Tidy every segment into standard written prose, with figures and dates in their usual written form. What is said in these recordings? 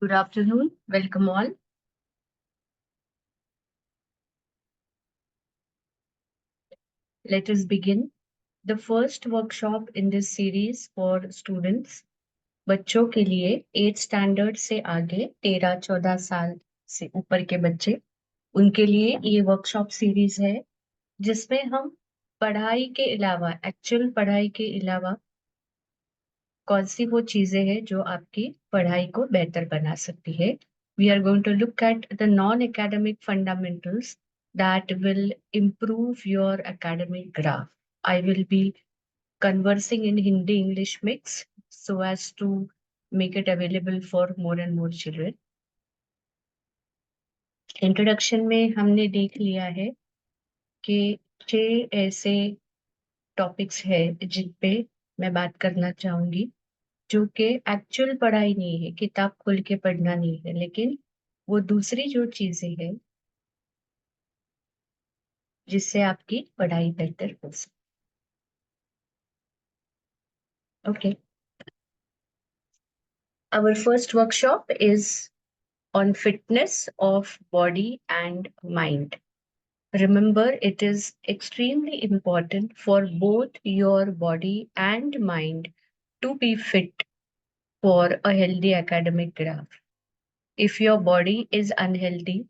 Good afternoon. Welcome all. Let us begin. The first workshop in this series for students, बच्चों के लिए 8th standard से आगे 13-14 साल से ऊपर के बच्चे, उनके लिए ये वर्कशॉप सीरीज है जिसमें हम पढ़ाई के अलावा, एक्चुअल पढ़ाई के अलावा कौन सी वो चीजें हैं जो आपकी पढ़ाई को बेहतर बना सकती है. We are going to look at the non-academic fundamentals that will improve your academic graph. I will be conversing in Hindi English mix so as to make it available for more and more children. Introduction में हमने देख लिया है कि 6 ऐसे topics है जिन पे मैं बात करना चाहूंगी जो कि एक्चुअल पढ़ाई नहीं है, किताब खोल के पढ़ना नहीं है, लेकिन वो दूसरी जो चीजें हैं जिससे आपकी पढ़ाई बेहतर हो सके. Okay, our first workshop is on fitness of body and mind. Remember, it is extremely important for both your body and mind to be fit for a healthy academic graph. If your body is unhealthy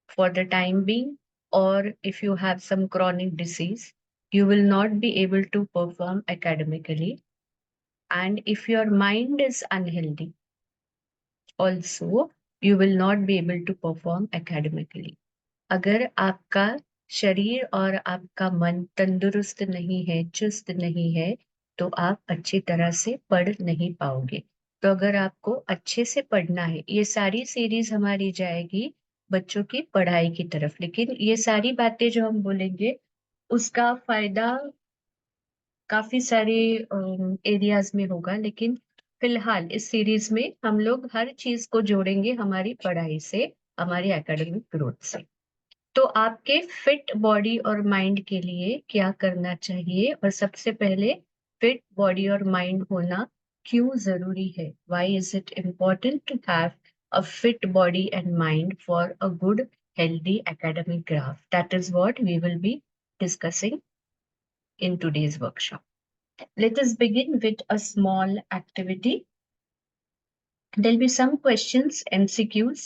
for the time being, or if you have some chronic disease, you will not be able to perform academically. And if your mind is unhealthy, also you will not be able to perform academically. अगर आपका शरीर और आपका मन तंदुरुस्त नहीं है, चुस्त नहीं है, तो आप अच्छी तरह से पढ़ नहीं पाओगे. तो अगर आपको अच्छे से पढ़ना है, ये सारी सीरीज हमारी जाएगी बच्चों की पढ़ाई की तरफ, लेकिन ये सारी बातें जो हम बोलेंगे उसका फायदा काफी सारे एरियाज में होगा, लेकिन फिलहाल इस सीरीज में हम लोग हर चीज को जोड़ेंगे हमारी पढ़ाई से, हमारी एकेडमिक ग्रोथ से. तो आपके फिट बॉडी और माइंड के लिए क्या करना चाहिए, और सबसे पहले फिट बॉडी और माइंड होना क्यों जरूरी है? Why is it important to have a fit body and mind for a good healthy academic graph? That is what we will be discussing in today's workshop. Let us begin with a small activity. There'll be some questions, MCQs.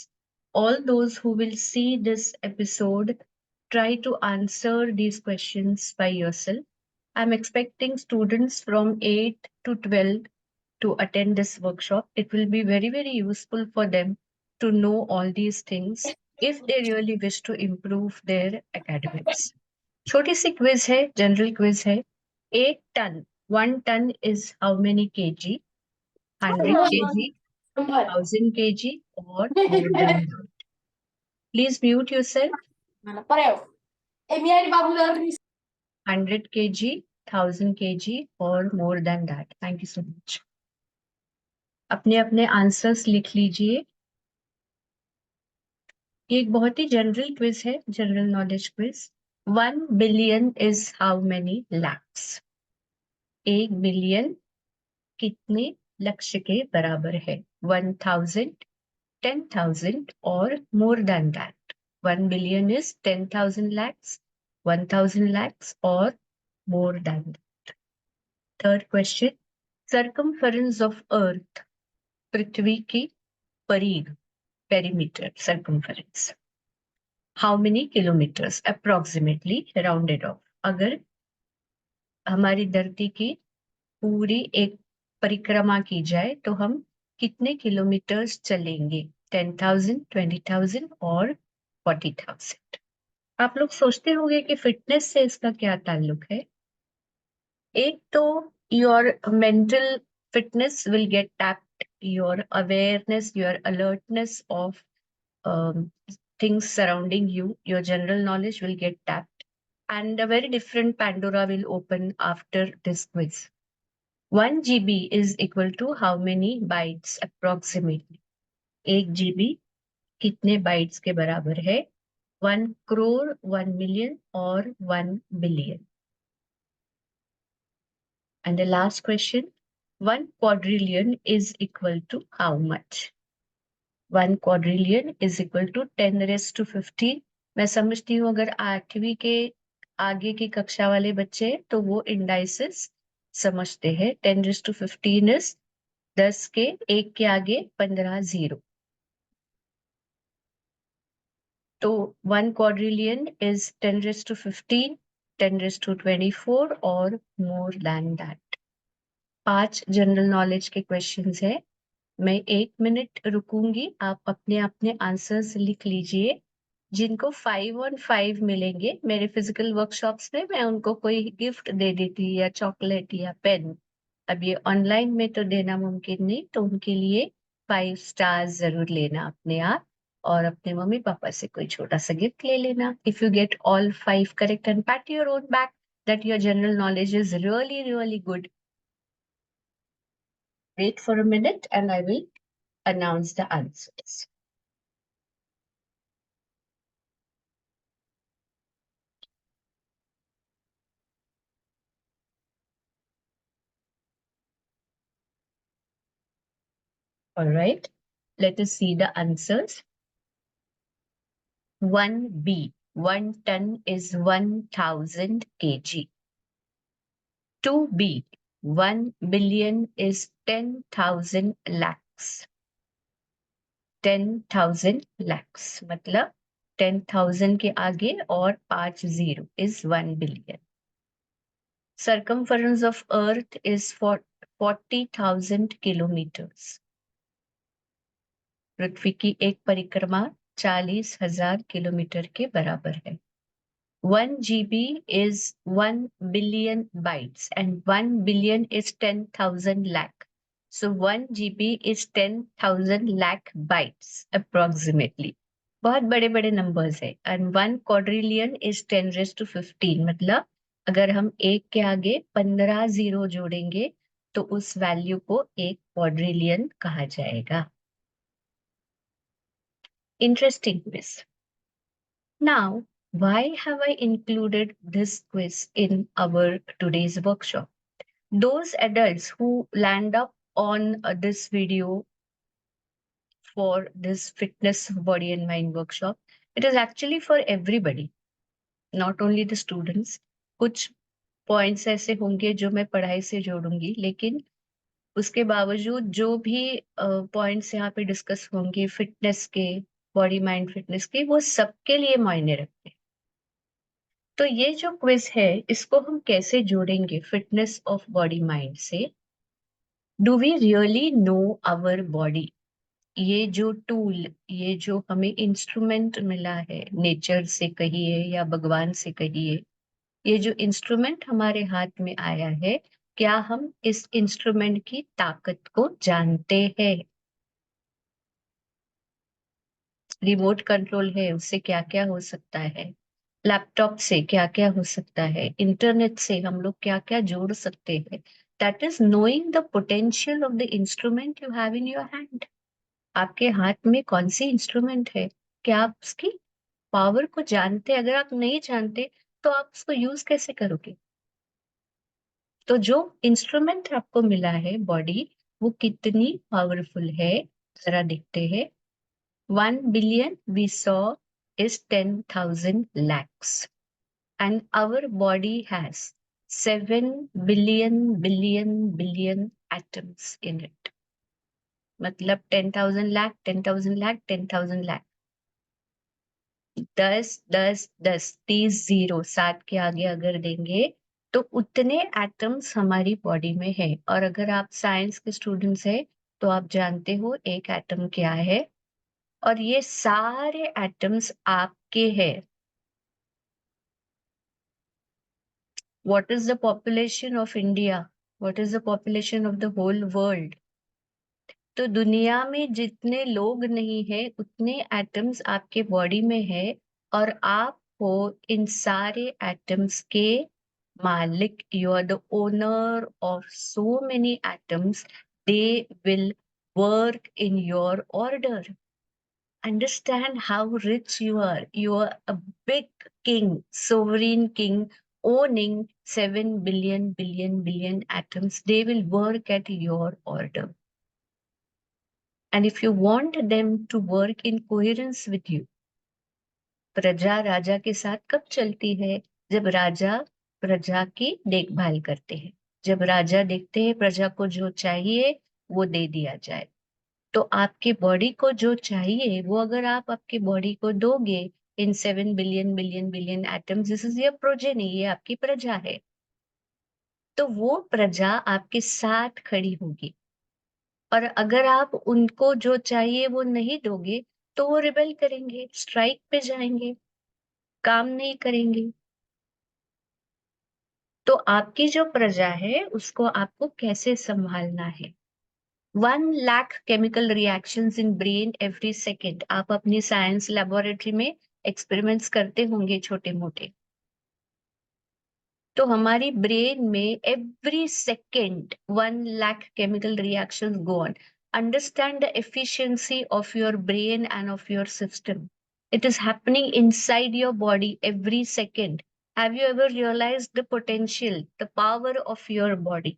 All those who will see this episode, try to answer these questions by yourself. I'm expecting students from 8 to 12 to attend this workshop. It will be very, very useful for them to know all these things if they really wish to improve their academics. छोटी सी quiz है, general quiz है. 1 ton, 1 ton is how many kg? 100 kg, 1000 kg, or more than that? Please mute yourself. 100 kg, 1000 kg, or more than that. Thank you so much. अपने अपने answers लिख लीजिए. ये एक बहुत ही जनरल क्विज है, general knowledge quiz. 1 billion is how many lakhs? 1 billion कितने लक्ष्य के बराबर है? 1000, 10,000, or more than that? 1 billion is 10,000 lakhs, 1,000 lakhs, or more than that. Third question, circumference of Earth, पृथ्वी की परिघ, perimeter, circumference. How many kilometers approximately rounded off? अगर हमारी धरती की पूरी एक परिक्रमा की जाए तो हम कितने किलोमीटर्स चलेंगे? 10,000, 20,000 और 40,000. आप लोग सोचते होंगे कि फिटनेस से इसका क्या ताल्लुक है. एक तो your mental fitness will get tapped, your awareness, your alertness of things surrounding you, your general knowledge will get tapped, and a very different Pandora will open after this quiz. 1 GB is equal to how many bytes approximately? 1 GB कितने bytes के बराबर है? 1 crore, 1 million, और 1 billion? And the last question, 1 quadrillion is equal to how much? 1 quadrillion is equal to 10 raised to 15. मैं समझती हूँ अगर 8वीं के आगे की कक्षा वाले बच्चे तो वो इंडाइसिस समझते हैं. 10 raised to 15 is 10 के 1 के आगे 15 0. तो 1 quadrillion is 10 raised to 15, 10 raised to 24 और more than that. 5 general knowledge के क्वेश्चंस है. मैं 1 मिनट रुकूंगी, आप अपने अपने आंसर्स लिख लीजिए. जिनको 5 on 5 मिलेंगे मेरे फिजिकल वर्कशॉप्स में, मैं उनको कोई गिफ्ट दे देती या चॉकलेट या पेन. अब ये ऑनलाइन में तो देना मुमकिन नहीं, तो उनके लिए 5 स्टार्स जरूर लेना अपने आप, और अपने मम्मी पापा से कोई छोटा सा गिफ्ट ले लेना. If you get all 5 correct and PAT your own back that your general knowledge is really good. Wait for a minute and I will announce the answers. All right, let us see the answers. 1B, 1 ton is 1000 kg. 2B, 1 billion is 10,000 lakhs. 10,000 lakhs मतलब 10,000 के आगे और 5 0 is 1 billion. Circumference of Earth is for 40,000 kilometers. पृथ्वी की एक परिक्रमा 40,000 kilometre के बराबर है. 1 GB is 1 billion bytes and 1 billion is 10,000 lakh. So 1 GB is 10,000 lakh bytes approximately. बहुत बड़े बड़े नंबर्स है. And 1 quadrillion is 10 raised to 15. मतलब अगर हम एक के आगे 15 जीरो जोड़ेंगे तो उस वैल्यू को एक क्वाड्रिलियन कहा जाएगा. Interesting quiz. Now, why have I included this quiz in our today's workshop? Those adults who land up on this video for this fitness body and mind workshop, it is actually for everybody, not only the students. कुछ points ऐसे होंगे जो मैं पढ़ाई से जोड़ूंगी, लेकिन उसके बावजूद जो भी पॉइंट्स यहाँ पे डिस्कस होंगे फिटनेस के, बॉडी माइंड फिटनेस के, वो सबके लिए मायने रखते हैं. तो ये जो क्विज है इसको हम कैसे जोड़ेंगे फिटनेस ऑफ बॉडी माइंड से? Do we really know our body? ये जो टूल, ये जो हमें इंस्ट्रूमेंट मिला है नेचर से कहिए या भगवान से कहिए, ये जो इंस्ट्रूमेंट हमारे हाथ में आया है, क्या हम इस इंस्ट्रूमेंट की ताकत को जानते हैं? रिमोट कंट्रोल है, उससे क्या क्या हो सकता है? लैपटॉप से क्या क्या हो सकता है? इंटरनेट से हम लोग क्या क्या जोड़ सकते हैं? That is knowing the potential of the instrument you have in your hand. आपके हाथ में कौन सी इंस्ट्रूमेंट है, क्या आप उसकी पावर को जानते? अगर आप नहीं जानते तो आप उसको यूज कैसे करोगे? तो जो इंस्ट्रूमेंट आपको मिला है बॉडी, वो कितनी पावरफुल है जरा देखते हैं. 1 billion we saw is 10,000 lakhs. And our body has 7 billion atoms in it. मतलब 10,000 lakh, 10,000 lakh, 10,000 lakh. 10, 10, 10, 30 जीरो 7 के आगे अगर देंगे तो उतने एटम्स हमारी बॉडी में है. और अगर आप साइंस के स्टूडेंट्स हैं तो आप जानते हो एक एटम क्या है, और ये सारे एटम्स आपके हैं. What is the population of India? What is the population of the whole world? तो दुनिया में जितने लोग नहीं है उतने एटम्स आपके बॉडी में है, और आप हो इन सारे एटम्स के मालिक. You are the owner of so many atoms. They will work in your order. Understand how rich you are. You are a big king, sovereign king owning 7 billion atoms. They will work at your order. And if you want them to work in coherence with you, प्रजा राजा के साथ कब चलती है? जब राजा प्रजा की देखभाल करते हैं, जब राजा देखते हैं प्रजा को जो चाहिए वो दे दिया जाए। तो आपके बॉडी को जो चाहिए वो अगर आप आपके बॉडी को दोगे इन 7 billion atoms, this is your progeny, ये आपकी प्रजा है, तो वो प्रजा आपके साथ खड़ी होगी। और अगर आप उनको जो चाहिए वो नहीं दोगे तो वो रिबेल करेंगे, स्ट्राइक पे जाएंगे, काम नहीं करेंगे। तो आपकी जो प्रजा है उसको आपको कैसे संभालना है? 1 lakh chemical reactions in brain every second. आप अपनी साइंस लेबोरेटरी में एक्सपेरिमेंट्स करते होंगे छोटे मोटे। तो हमारी ब्रेन में every second 1 lakh chemical reactions go on. Understand the efficiency of your brain end of your system. It is happening inside your body every second. Have you ever realized the potential, the power of your body?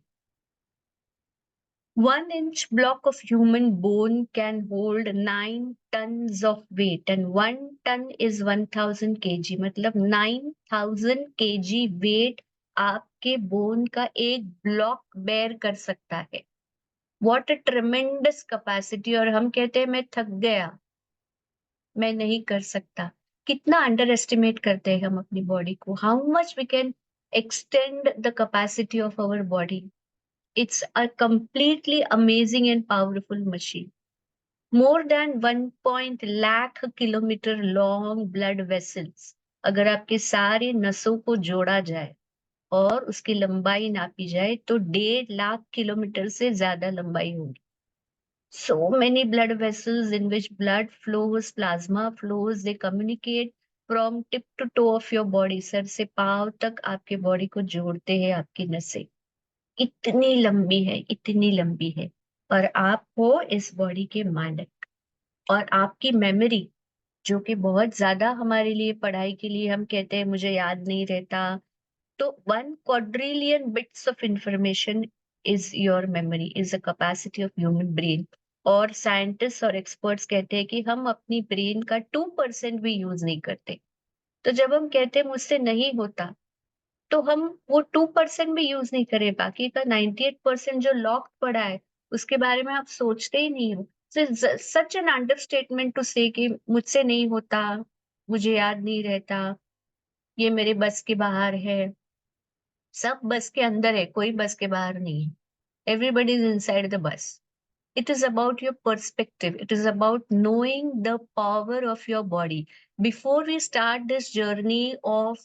1 inch block of human bone can hold 9 tons of weight, and 1 ton is 1000 kg. मतलब 9000 kg weight आपके bone का एक block bear कर सकता है। What a tremendous capacity! और हम कहते हैं मैं थक गया, मैं नहीं कर सकता। कितना अंडर एस्टिमेट करते हैं हम अपनी बॉडी को। How much we can extend the capacity of our body. It's a completely amazing and powerful machine. More than 1 lakh kilometer long blood vessels. अगर आपके सारे नसों को जोड़ा जाए और उसकी लंबाई नापी जाए तो 1.5 लाख किलोमीटर से ज्यादा लंबाई होगी। So many blood vessels in which blood flows, plasma flows, they communicate from tip to toe of your body. Sir से पांव तक आपके बॉडी को जोड़ते हैं आपकी नसें। इतनी लंबी है, इतनी लंबी है। और आप हो इस बॉडी के मालिक। और आपकी मेमोरी, जो कि बहुत ज्यादा हमारे लिए पढ़ाई के लिए हम कहते हैं मुझे याद नहीं रहता, तो 1 quadrillion bits of information is your memory, is a capacity of human brain. और साइंटिस्ट और एक्सपर्ट्स कहते हैं कि हम अपनी ब्रेन का 2% भी यूज नहीं करते। तो जब हम कहते हैं मुझसे नहीं होता, तो हम वो 2% भी यूज नहीं करें, बाकी का 98% जो लॉक पड़ा है उसके बारे में आप सोचते ही नहीं हो। सच एन अंडरस्टेटमेंट टू से कि मुझसे नहीं होता, मुझे याद नहीं रहता, ये मेरे बस के बाहर है। सब बस के अंदर है, कोई बस के बाहर नहीं है। Everybody is inside the bus. It is about your perspective. It is about knowing the power of your body. Before we start this journey of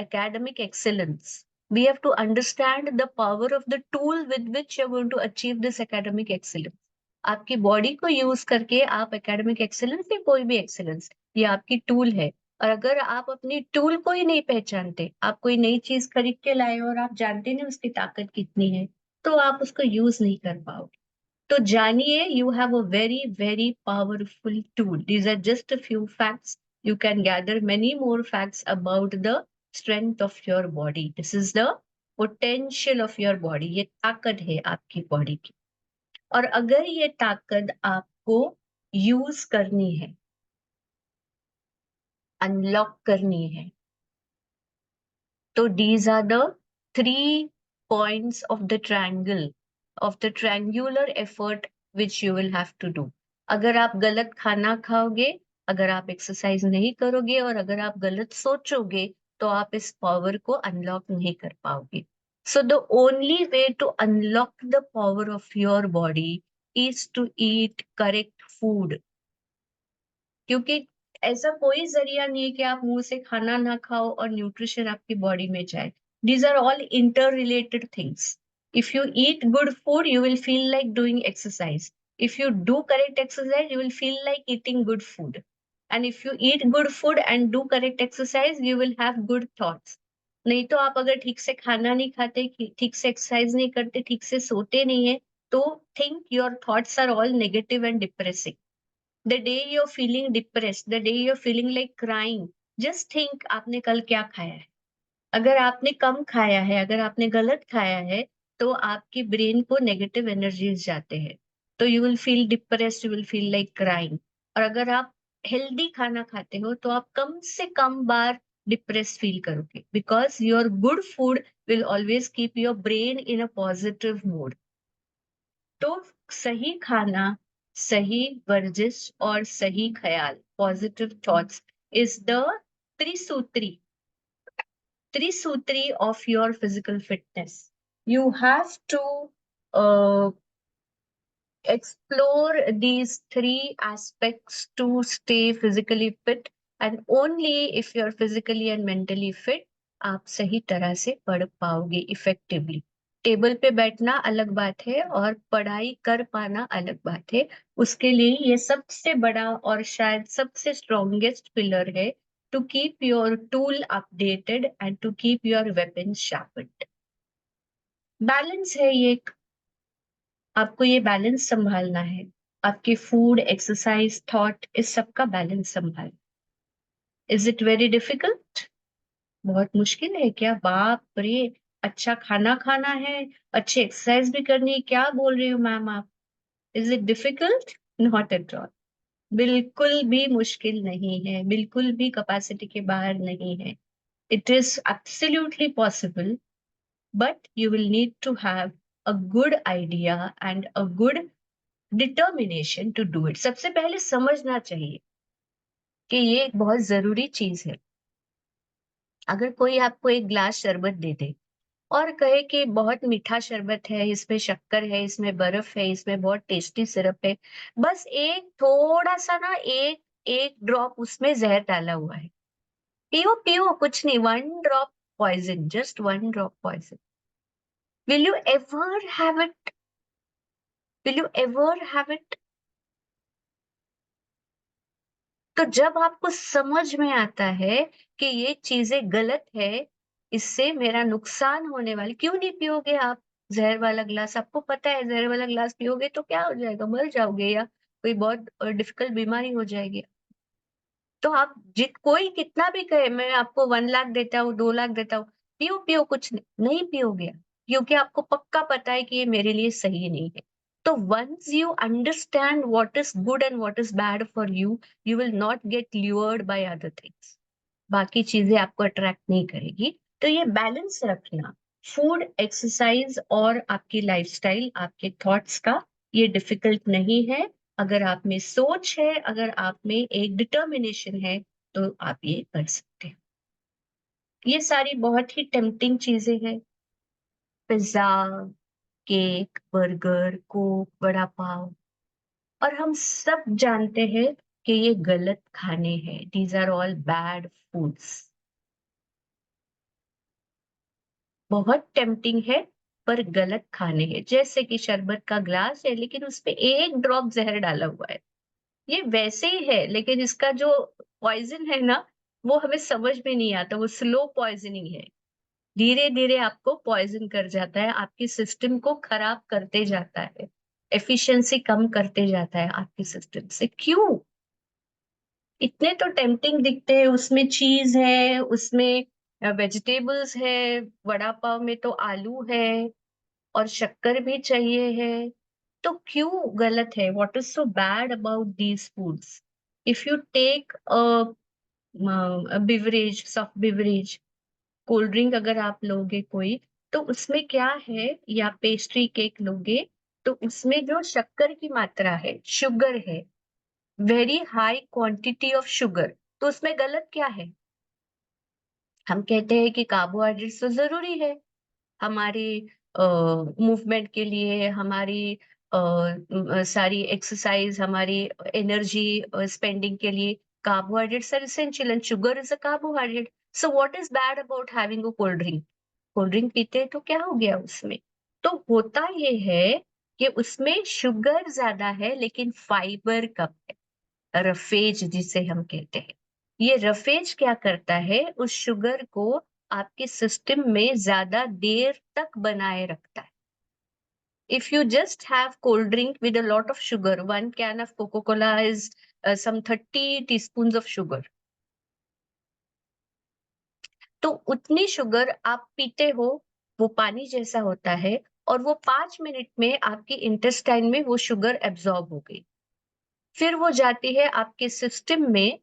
academic excellence, we have to understand the power of the tool with which you're going to achieve this academic excellence. आपकी body को use करके आप academic excellence या कोई भी excellence, ये आपकी tool है। और अगर आप अपनी टूल को ही नहीं पहचानते, आप कोई नई चीज खरीद के लाए और आप जानते नहीं उसकी ताकत कितनी है, तो आप उसको यूज नहीं कर पाओगे। तो जानिए, you have a very very powerful tool. These are just a few facts. You can gather many more facts about the strength of your body. This is the potential of your body. ये ताकत है आपकी body की। और अगर ये ताकत आपको यूज करनी है, अनलॉक करनी है, तो these are the 3 points of the triangle, of the triangular effort which you will have to do. अगर आप गलत खाना खाओगे, अगर आप एक्सरसाइज नहीं करोगे और अगर आप गलत सोचोगे, तो आप इस पावर को अनलॉक नहीं कर पाओगे। So the only way to unlock the power of your body is to eat correct food. क्योंकि ऐसा कोई जरिया नहीं है कि आप मुंह से खाना ना खाओ और न्यूट्रिशन आपकी बॉडी में जाए। These are all interrelated things. If you eat good food, you will feel like doing exercise. If you do correct exercise, you will feel like eating good food. And if you eat good food and do correct exercise, you will have good thoughts. नहीं तो आप अगर ठीक से खाना नहीं खाते, ठीक से एक्सरसाइज नहीं करते, ठीक से सोते नहीं है, तो think your thoughts are all negative and depressing. The day you're feeling depressed, the day you're feeling like crying, just think आपने कल क्या खाया है। अगर आपने कम खाया है, अगर आपने गलत खाया है, तो आपकी ब्रेन को नेगेटिव एनर्जीज जाते हैं, तो you will feel depressed, you will feel like crying. और अगर आप हेल्दी खाना खाते हो तो आप कम से कम बार डिप्रेस फील करोगे, because your good food will always keep your brain in a positive mode. तो सही खाना, सही वर्जिश और सही ख्याल, पॉजिटिव थॉट्स इज द त्रिसूत्री त्रिसूत्री of your physical fitness. You have to uh, explore these three aspects to stay physically fit, and only if you're physically and mentally fit आप सही तरह से पढ़ पाओगे इफेक्टिवली। टेबल पे बैठना अलग बात है और पढ़ाई कर पाना अलग बात है। उसके लिए ये सबसे बड़ा और शायद सबसे स्ट्रॉन्गेस्ट पिलर है, to keep your tool updated and to keep your weapon sharpened. Balance है ये, आपको ये बैलेंस संभालना है। आपके फूड, एक्सरसाइज, थॉट, इस सब का बैलेंस संभाल। Is it very difficult? बहुत मुश्किल है क्या? बाप रे! अच्छा खाना खाना है, अच्छी एक्सरसाइज भी करनी है, क्या बोल रही हो मैम आप? Is it difficult? Not at all. बिल्कुल भी मुश्किल नहीं है, बिल्कुल भी कैपेसिटी के बाहर नहीं है। It is absolutely possible, but you will need to have a good idea and a good determination to do it. सबसे पहले समझना चाहिए कि ये एक बहुत जरूरी चीज है। अगर कोई आपको एक ग्लास शरबत दे दे और कहे कि बहुत मीठा शरबत है, इसमें शक्कर है, इसमें बर्फ है, इसमें बहुत टेस्टी सिरप है, बस एक थोड़ा सा ना, एक एक ड्रॉप उसमें जहर डाला हुआ है, पियो पियो, कुछ नहीं, one drop poison, just one drop poison, will you ever have it? Will you ever have it? तो जब आपको समझ में आता है कि ये चीजें गलत है, इससे मेरा नुकसान होने वाली, क्यों नहीं पियोगे आप जहर वाला ग्लास? आपको पता है जहर वाला ग्लास पियोगे तो क्या हो जाएगा, मर जाओगे या कोई बहुत डिफिकल्ट बीमारी हो जाएगी। तो आप कोई कितना भी कहे मैं आपको 1 लाख देता हूँ, 2 लाख देता हूँ, पियो पियो, कुछ नहीं, नहीं पियोगे आप, क्योंकि आपको पक्का पता है कि ये मेरे लिए सही नहीं है। तो once you understand what is good and what is bad for you, you will not get lured by other things. बाकी चीजें आपको अट्रैक्ट नहीं करेगी। तो ये बैलेंस रखना, फूड, एक्सरसाइज और आपकी लाइफस्टाइल, आपके थॉट्स का, ये डिफिकल्ट नहीं है। अगर आप में सोच है, अगर आप में एक डिटर्मिनेशन है, तो आप ये कर सकते हैं। ये सारी बहुत ही टेम्पटिंग चीजें हैं, pizza, cake, burger, Coke, vada pav, और हम सब जानते हैं कि ये गलत खाने हैं। These are all bad foods. बहुत टेम्पटिंग है, पर गलत खाने हैं। जैसे कि शरबत का ग्लास है लेकिन उसपे एक ड्रॉप जहर डाला हुआ है, ये वैसे ही है, लेकिन इसका जो पॉइजन है ना, वो हमें समझ में नहीं आता, वो स्लो पॉइजनिंग है। धीरे धीरे आपको पॉइजन कर जाता है, आपके सिस्टम को खराब करते जाता है, एफिशिएंसी कम करते जाता है आपके सिस्टम से। क्यों? इतने तो टेम्पटिंग दिखते हैं, उसमें चीज है, उसमें वेजिटेबल्स है, वड़ा पाव में तो आलू है और शक्कर भी चाहिए है, तो क्यों गलत है? What is so bad about these foods? If you take beverage, soft beverage, cold drink अगर आप लोगे कोई, तो उसमें क्या है, या पेस्ट्री केक लोगे, तो उसमें जो शक्कर की मात्रा है, शुगर है, very high quantity of sugar, तो उसमें गलत क्या है? हम कहते हैं कि कार्बोहाइड्रेट्स तो जरूरी है हमारी मूवमेंट के लिए, हमारी सारी एक्सरसाइज, हमारी एनर्जी स्पेंडिंग के लिए carbohydrates are essential and sugar is a carbohydrate. So what is bad about having a cold drink? Cold drink पीते हैं तो क्या हो गया उसमें? तो होता ये है कि उसमें शुगर ज्यादा है लेकिन फाइबर कम है, रफेज जिसे हम कहते हैं। ये रफेज क्या करता है, उस शुगर को आपके सिस्टम में ज्यादा देर तक बनाए रखता है। If you just have cold drink with a lot of sugar, 1 can of Coca Cola is some 30 teaspoons of sugar. तो उतनी शुगर आप पीते हो, वो पानी जैसा होता है, और वो 5 मिनट में आपकी इंटेस्टाइन में वो शुगर एब्जॉर्ब हो गई। फिर वो जाती है आपके सिस्टम में,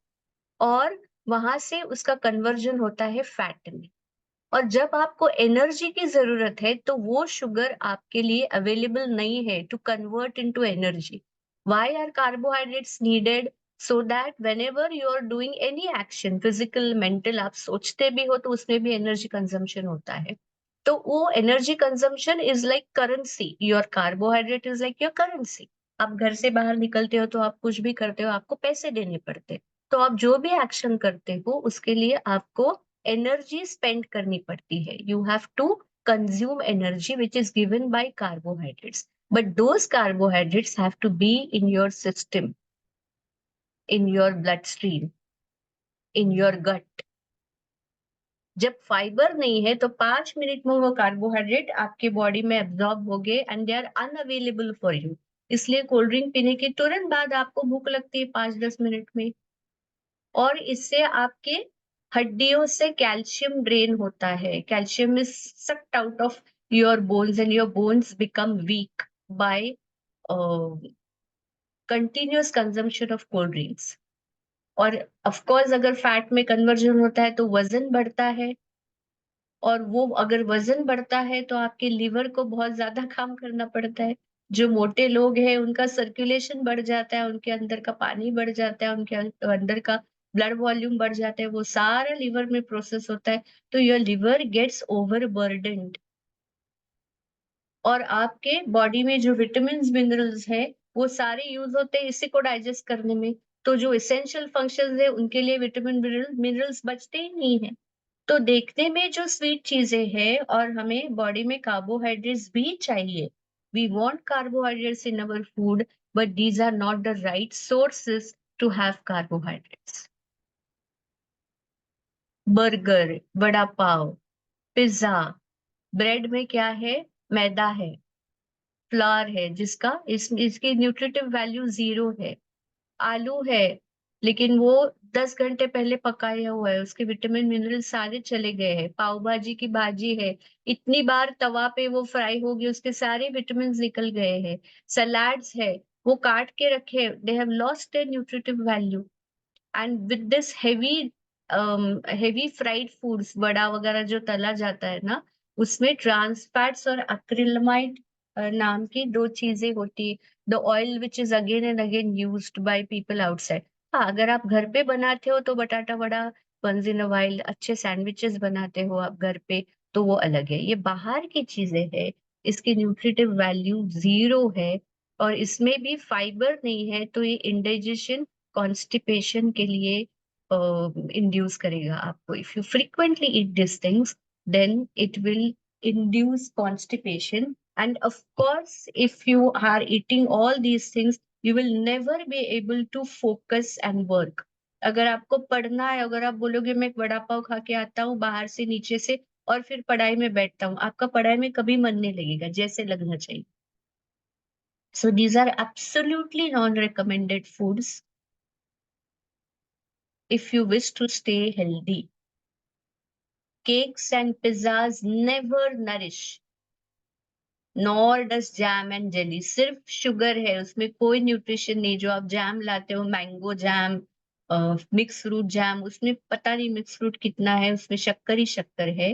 और वहां से उसका कन्वर्जन होता है फैट में। और जब आपको एनर्जी की जरूरत है तो वो शुगर आपके लिए अवेलेबल नहीं है to convert into energy. Why are carbohydrates needed? So that whenever you are doing any action, physical mental, आप सोचते भी हो तो उसमें भी एनर्जी कंजम्पशन होता है। तो वो energy consumption is like currency, your carbohydrate is like your currency. आप घर से बाहर निकलते हो तो आप कुछ भी करते हो, आपको पैसे देने पड़ते हैं। तो आप जो भी एक्शन करते हो उसके लिए आपको एनर्जी स्पेंड करनी पड़ती है। You have to consume energy which is given by carbohydrates, but those carbohydrates have to be in your system, in your blood stream, in your gut. जब फाइबर नहीं है तो 5 मिनट में वो कार्बोहाइड्रेट आपके बॉडी में एब्जॉर्ब हो गए and they are unavailable for you. इसलिए कोल्ड ड्रिंक पीने के तुरंत बाद आपको भूख लगती है 5-10 मिनट में, और इससे आपके हड्डियों से कैल्शियम ड्रेन होता है। Calcium is sucked out of your bones and your bones become weak by continuous consumption of cold drinks. और ऑफ कोर्स अगर फैट में कन्वर्जन होता है तो वजन बढ़ता है, और वो अगर वजन बढ़ता है तो आपके लिवर को बहुत ज्यादा काम करना पड़ता है। जो मोटे लोग हैं उनका सर्कुलेशन बढ़ जाता है, उनके अंदर का पानी बढ़ जाता है, उनके अंदर का ब्लड वॉल्यूम बढ़ जाता है, वो सारा लिवर में प्रोसेस होता है। तो योर लिवर गेट्स ओवरबर्डन्ड, और आपके बॉडी में जो विटामिन मिनरल्स है वो सारे यूज होते हैं इसी को डाइजेस्ट करने में। तो जो इसेंशियल फंक्शंस है उनके लिए विटामिन मिनरल्स बचते ही नहीं है। तो देखने में जो स्वीट चीजें हैं, और हमें बॉडी में कार्बोहाइड्रेट्स भी चाहिए, we want carbohydrates in our food, but these are not the right sources to have carbohydrates. Burger, vada pav, pizza, bread में क्या है? मैदा है, फ्लावर है, जिसका इसकी न्यूट्रिटिव वैल्यू 0 है। आलू है, लेकिन वो 10 घंटे पहले पकाया हुआ है, उसके विटामिन मिनरल सारे चले गए हैं। पाव भाजी की भाजी है, इतनी बार तवा पे वो फ्राई होगी, उसके सारे विटामिन निकल गए हैं। सलाड्स है, वो काट के रखे, they have lost their nutritive value. And with this heavy fried foods, vada वगैरह जो तला जाता है ना, उसमें ट्रांस फैट्स और एक्रिलामाइड नाम की दो चीजें होती है। The oil which is again and again used by people outside. हाँ, अगर आप घर पे बनाते हो तो batata vada, once in a while अच्छे सैंडविचेस बनाते हो आप घर पे, तो वो अलग है। ये बाहर की चीजें है, इसकी न्यूट्रिटिव वैल्यू 0 है, और इसमें भी फाइबर नहीं है, तो ये इंडाइजेशन, कॉन्स्टिपेशन के लिए इंड्यूस करेगा आपको। If you frequently eat this things, then it will induce constipation. And of course, if you are eating all these things, you will never be able to focus and work. अगर आपको पढ़ना है, अगर आप बोलोगे मैं एक वड़ा पाव खा के आता हूँ बाहर से नीचे से और फिर पढ़ाई में बैठता हूँ, आपका पढ़ाई में कभी मन नहीं लगेगा जैसे लगना चाहिए। So these are absolutely non-recommended foods if you wish to stay healthy. Cakes and pizzas never nourish, nor does jam and jelly. सिर्फ शुगर है, उसमें कोई न्यूट्रिशन नहीं। जो आप जैम लाते हो, mango jam, mix fruit jam, उसमें पता नहीं मिक्स फ्रूट कितना है, उसमें शक्कर ही शक्कर है।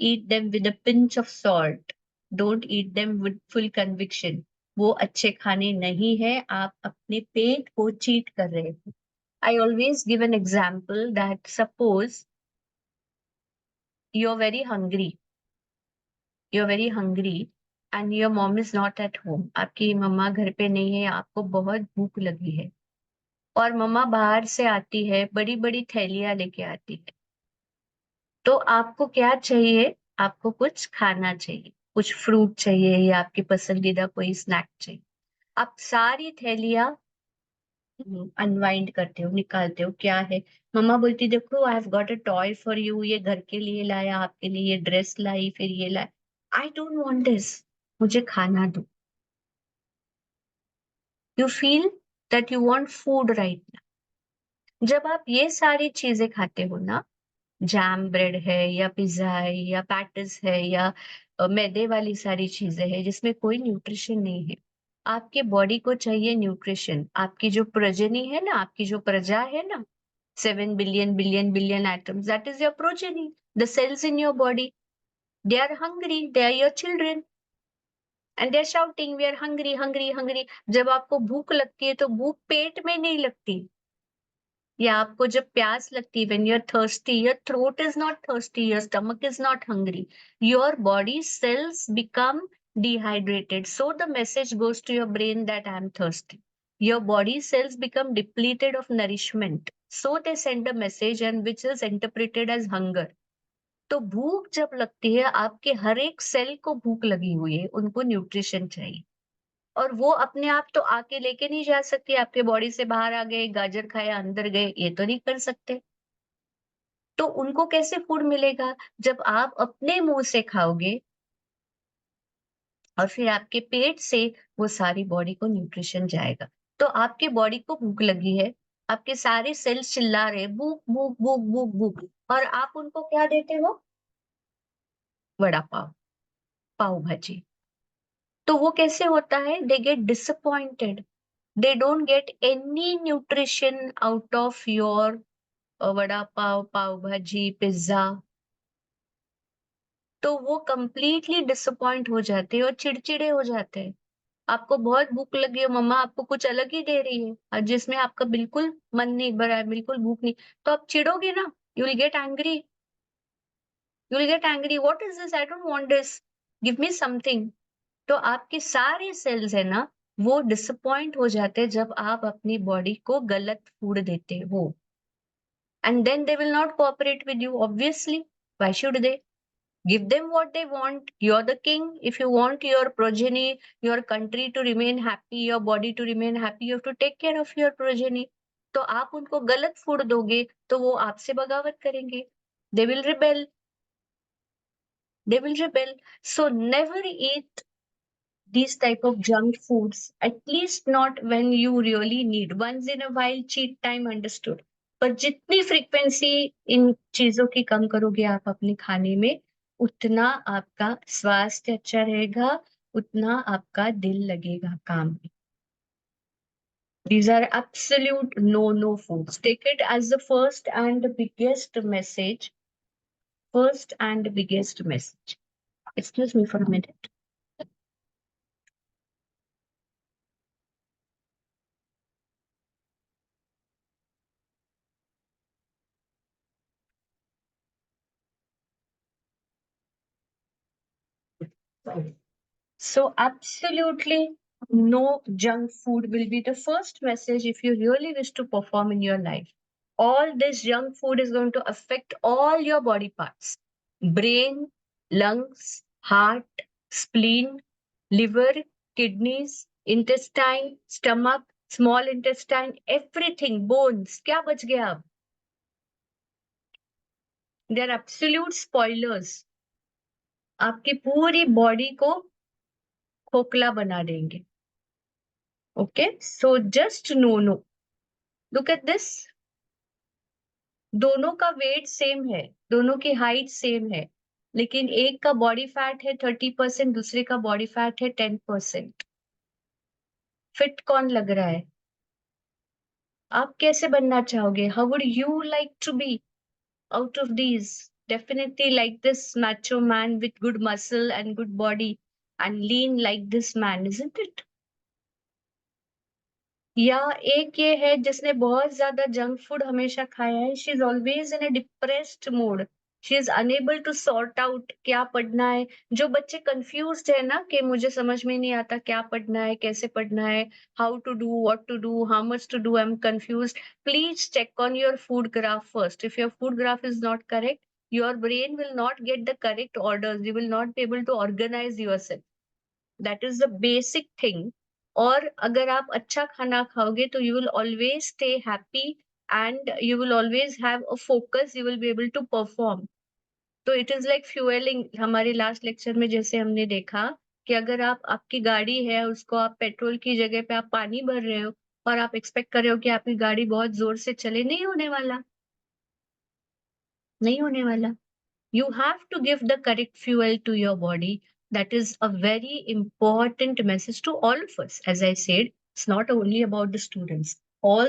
Eat them with a pinch of salt, don't eat them with full conviction. वो अच्छे खाने नहीं है, आप अपने पेट को चीट कर रहे हो। I always give an example that suppose you are very hungry, you're very hungry and your mom is not at home, आपकी मम्मा घर पे नहीं है, आपको बहुत भूख लगी है, और मम्मा बाहर से आती है, बड़ी बड़ी थैलियां लेके आती है। तो आपको क्या चाहिए? आपको कुछ खाना चाहिए, कुछ फ्रूट चाहिए, या आपकी पसंदीदा कोई स्नैक चाहिए। आप सारी थैलियां अनवाइंड करते हो, निकालते हो, क्या है? मम्मा बोलती देखो, I have got a toy for you, ये घर के लिए लाया, आपके लिए ये ड्रेस लाई, फिर ये लाई। आई डोंट वांट दिस, मुझे खाना दो। You feel that you want food right now. जब आप ये सारी चीजें खाते हो ना, जैम ब्रेड है या पिज्जा है या पैटिस है या मैदे वाली सारी चीजें हैं जिसमें कोई न्यूट्रिशन नहीं है। आपके बॉडी को चाहिए न्यूट्रिशन। आपकी जो प्रजनी है ना, आपकी जो प्रजा है ना, 7 billion billion atoms, that is your progeny, the cells in your body. They are hungry, they are your children and they are shouting we are hungry hungry hungry. जब आपको भूख लगती है तो भूख पेट में नहीं लगती, या आपको जब प्यास लगती है, when you're thirsty, your throat is not thirsty, your stomach is not hungry, your body cells become dehydrated, so the message goes to your brain that I am thirsty. Your body cells become depleted of nourishment, so they send a message and which is interpreted as hunger. तो भूख जब लगती है, आपके हर एक cell को भूख लगी हुई है, उनको न्यूट्रिशन चाहिए। और वो अपने आप तो आके लेके नहीं जा सकती, आपके बॉडी से बाहर आ गए, गाजर खाया अंदर गए, ये तो नहीं कर सकते। तो उनको कैसे फूड मिलेगा? जब आप अपने मुंह से खाओगे और फिर आपके पेट से वो सारी बॉडी को न्यूट्रिशन जाएगा। तो आपके बॉडी को भूख लगी है, आपके सारे सेल्स चिल्ला रहे हैं, भूख भूख भूख भूख भूख, और आप उनको क्या देते हो? वड़ा पाव, पाव भाजी। तो वो कैसे होता है? They get disappointed, they don't get any nutrition out of your vada pav, pav bhaji, pizza. तो वो कंप्लीटली डिसअपॉइंट हो जाते हैं और चिड़चिड़े हो जाते हैं। आपको बहुत भूख लगी है, मम्मा आपको कुछ अलग ही दे रही है और जिसमें आपका बिल्कुल मन नहीं भरा है, बिल्कुल भूख नहीं, तो आप चिढ़ोगे ना, you will get angry, you will get angry, what is this, I don't want this, give me something. तो आपके सारे सेल्स है ना, वो डिसअपॉइंट हो जाते हैं जब आप अपनी बॉडी को गलत फूड देते हो, and then they will not cooperate with you, obviously. Why should they? Give them what they want. You're the king. If you want your progeny, your country to remain happy, your body to remain happy, you have to take care of your progeny. तो आप उनको गलत food दोगे तो वो आपसे बगावत करेंगे, they will rebel, they will rebel. So never eat these type of junk foods, at least not when you really need. Once in a while cheat time, understood, पर जितनी फ्रीक्वेंसी इन चीजों की कम करोगे आप अपने खाने में, उतना आपका स्वास्थ्य अच्छा रहेगा, उतना आपका दिल लगेगा काम में। These are absolute no foods. Take it as the first and biggest message. Excuse me for a minute. So absolutely no junk food will be the first message if you really wish to perform in your life. All this junk food is going to affect all your body parts: brain, lungs, heart, spleen, liver, kidneys, intestine, stomach, small intestine, everything, bones. क्या बच गया अब? They are absolute spoilers. आपकी पूरी body को खोखला बना देंगे. Okay, so just no. Look at this. दोनों का वेट सेम है, दोनों की हाइट सेम है, लेकिन एक का बॉडी फैट है 30%, दूसरे का बॉडी फैट है 10%। फिट कौन लग रहा है? आप कैसे बनना चाहोगे? How would you like to be out of these? Definitely like this macho man with good muscle and good body and lean like this man, isn't it? या एक ये है जिसने बहुत ज्यादा जंक फूड हमेशा खाया है, she is always in a depressed mood, she is unable to sort out क्या पढ़ना है। जो बच्चे कंफ्यूज्ड है ना कि मुझे समझ में नहीं आता क्या पढ़ना है, कैसे पढ़ना है, how to do, what to do, how much to do, I am confused, please check on your food graph first. If your food graph is not correct, your brain will not get the correct orders, you will not be able to organize yourself. That is the basic thing. और अगर आप अच्छा खाना खाओगे तो you will always stay happy and you will always have a focus, you will be able to perform. So it is like fuelling. हमारे last lecture में जैसे हमने देखा कि अगर आप, आपकी गाड़ी है, उसको आप पेट्रोल की जगह पे आप पानी भर रहे हो और आप एक्सपेक्ट कर रहे हो कि आपकी गाड़ी बहुत जोर से चले, नहीं होने वाला. नहीं होने वाला। You have to give the correct fuel to your body. That is a very important message to all of us. As I said, it's not only about the students. All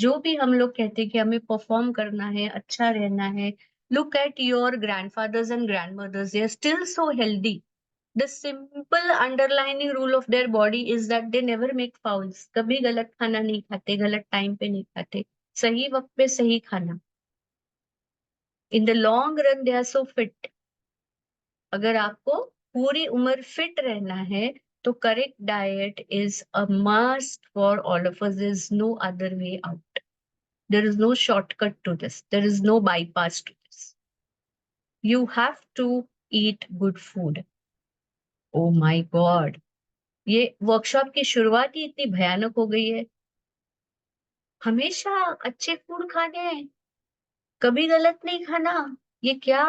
जो भी हम लोग कहते हैं कि हमें परफॉर्म करना है, अच्छा रहना है, look at your grandfathers and grandmothers. They are still so healthy. The simple underlining rule of their body is that they never make fouls. कभी गलत खाना नहीं खाते, गलत टाइम पे नहीं खाते, सही वक्त पे सही खाना. In the long run, they are so fit. अगर आपको पूरी उम्र फिट रहना है तो correct diet is a must for all of us. There is no other way out. There is no shortcut to this. There is no bypass to this. You have to eat good food. Oh my God, ये workshop की शुरुआत ही इतनी भयानक हो गई है. हमेशा अच्छे फूड खाने हैं, कभी गलत नहीं खाना. ये क्या,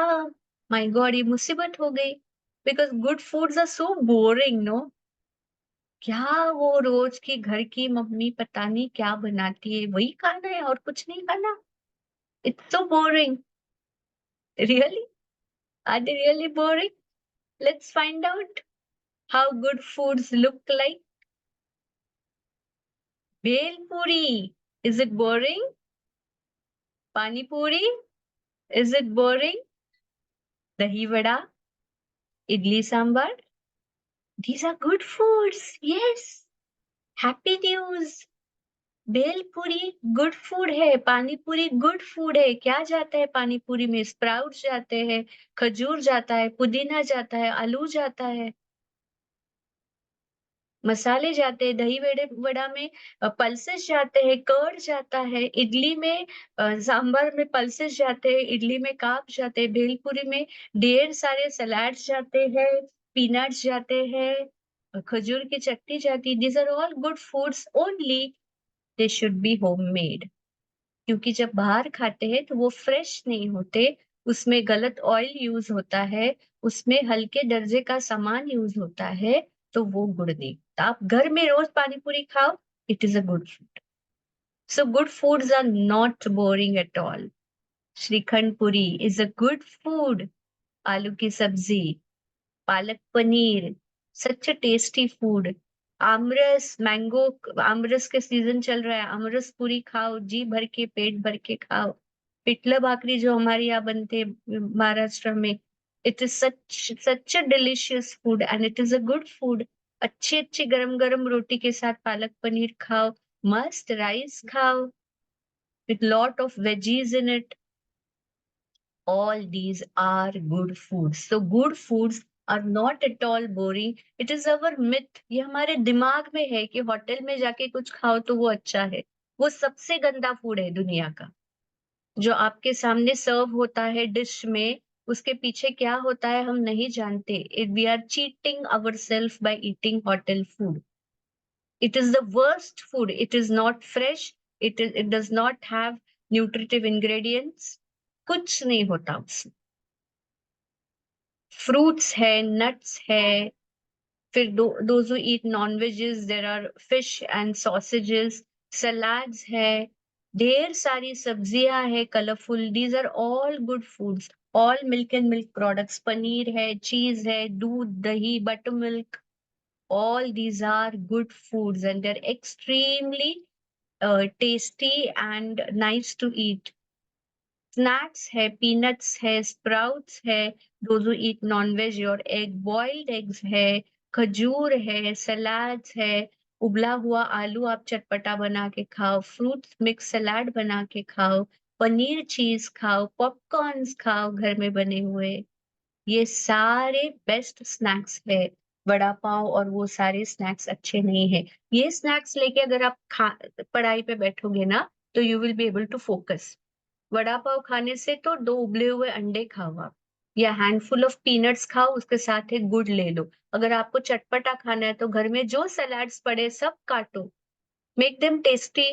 माय गॉड, ये मुसीबत हो गई. Because good foods are so boring, no. क्या वो रोज की घर की मम्मी पता नहीं क्या बनाती है, वही खाना है और कुछ नहीं खाना. It's so boring. Really, are they really boring? Let's find out how good foods look like. Bhel puri, is it boring? पानी पूरी, इज इट बोरिंग? दही vada, idli sambar, these are good foods. Yes, happy news. भेल पूरी गुड फूड है, पानी पूरी good food है. क्या जाता है पानी पूरी में? स्प्राउट्स जाते हैं, खजूर जाता है, पुदीना जाता है, आलू जाता है, मसाले जाते हैं. दही वड़े वड़ा में पल्सेस जाते हैं, कर्ड जाता है. इडली में सांभर में पल्सेस जाते हैं, इडली में कार्ब जाते हैं. भेलपुरी में ढेर सारे सलाड्स जाते हैं, पीनट्स जाते हैं, खजूर की चटनी जाती है. These are all good foods, only they should be homemade. क्योंकि जब बाहर खाते हैं तो वो फ्रेश नहीं होते, उसमें गलत ऑयल यूज होता है, उसमें हल्के दर्जे का सामान यूज होता है, तो वो गुड नहीं. तो आप घर में रोज पानी पूरी खाओ, it is a good food. So good foods are not boring at all. Shrikhand puri is a good food. आलू की सब्जी, palak paneer, such tasty food. Aamras, mango, aamras के सीजन चल रहा है, आमरस पूरी खाओ, जी भर के, पेट भर के खाओ. पिठलं भाकरी जो हमारे यहाँ बनते हैं महाराष्ट्र में, it is such a delicious food and it is a good food. अच्छी अच्छी गरम गरम रोटी के साथ पालक पनीर खाओ, मस्त राइस खाओ with lot of veggies in it. All these are good foods. So good foods are not at all boring. It is our myth. ये हमारे दिमाग में है कि होटल में जाके कुछ खाओ तो वो अच्छा है. वो सबसे गंदा फूड है दुनिया का. जो आपके सामने सर्व होता है डिश में, उसके पीछे क्या होता है हम नहीं जानते. We are cheating ourselves by eating hotel food. It is the worst food. It is not fresh. It does not have nutritive ingredients. कुछ नहीं होता उसमें. फ्रूट्स है, नट्स है. फिर those who eat non-veggies, there are fish and sausages, salads है, ढेर सारी सब्जियां है colourful. These are all good foods. All milk and milk products, paneer है, चीज है, दूध, दही, buttermilk, all these are good foods and they're extremely tasty and nice to eat. Snacks है, पीनट्स है, स्प्राउट्स है. those who eat non-veg, और egg, boiled eggs है, खजूर है, सलाड्स है. उबला हुआ आलू आप चटपटा बना के खाओ, फ्रूट मिक्स सलाद बना के खाओ, पनीर चीज खाओ, पॉपकॉर्न्स खाओ घर में बने हुए. ये सारे बेस्ट स्नैक्स है. वड़ा पाव और वो सारे स्नैक्स अच्छे नहीं है. ये स्नैक्स लेके अगर आप पढ़ाई पे बैठोगे ना, तो you will be able to focus. Vada pav खाने से तो दो उबले हुए अंडे खाओ आप, या हैंडफुल ऑफ पीनट्स खाओ, उसके साथ एक गुड़ ले लो. अगर आपको चटपटा खाना है तो घर में जो सलाड्स पड़े सब काटो, make them tasty.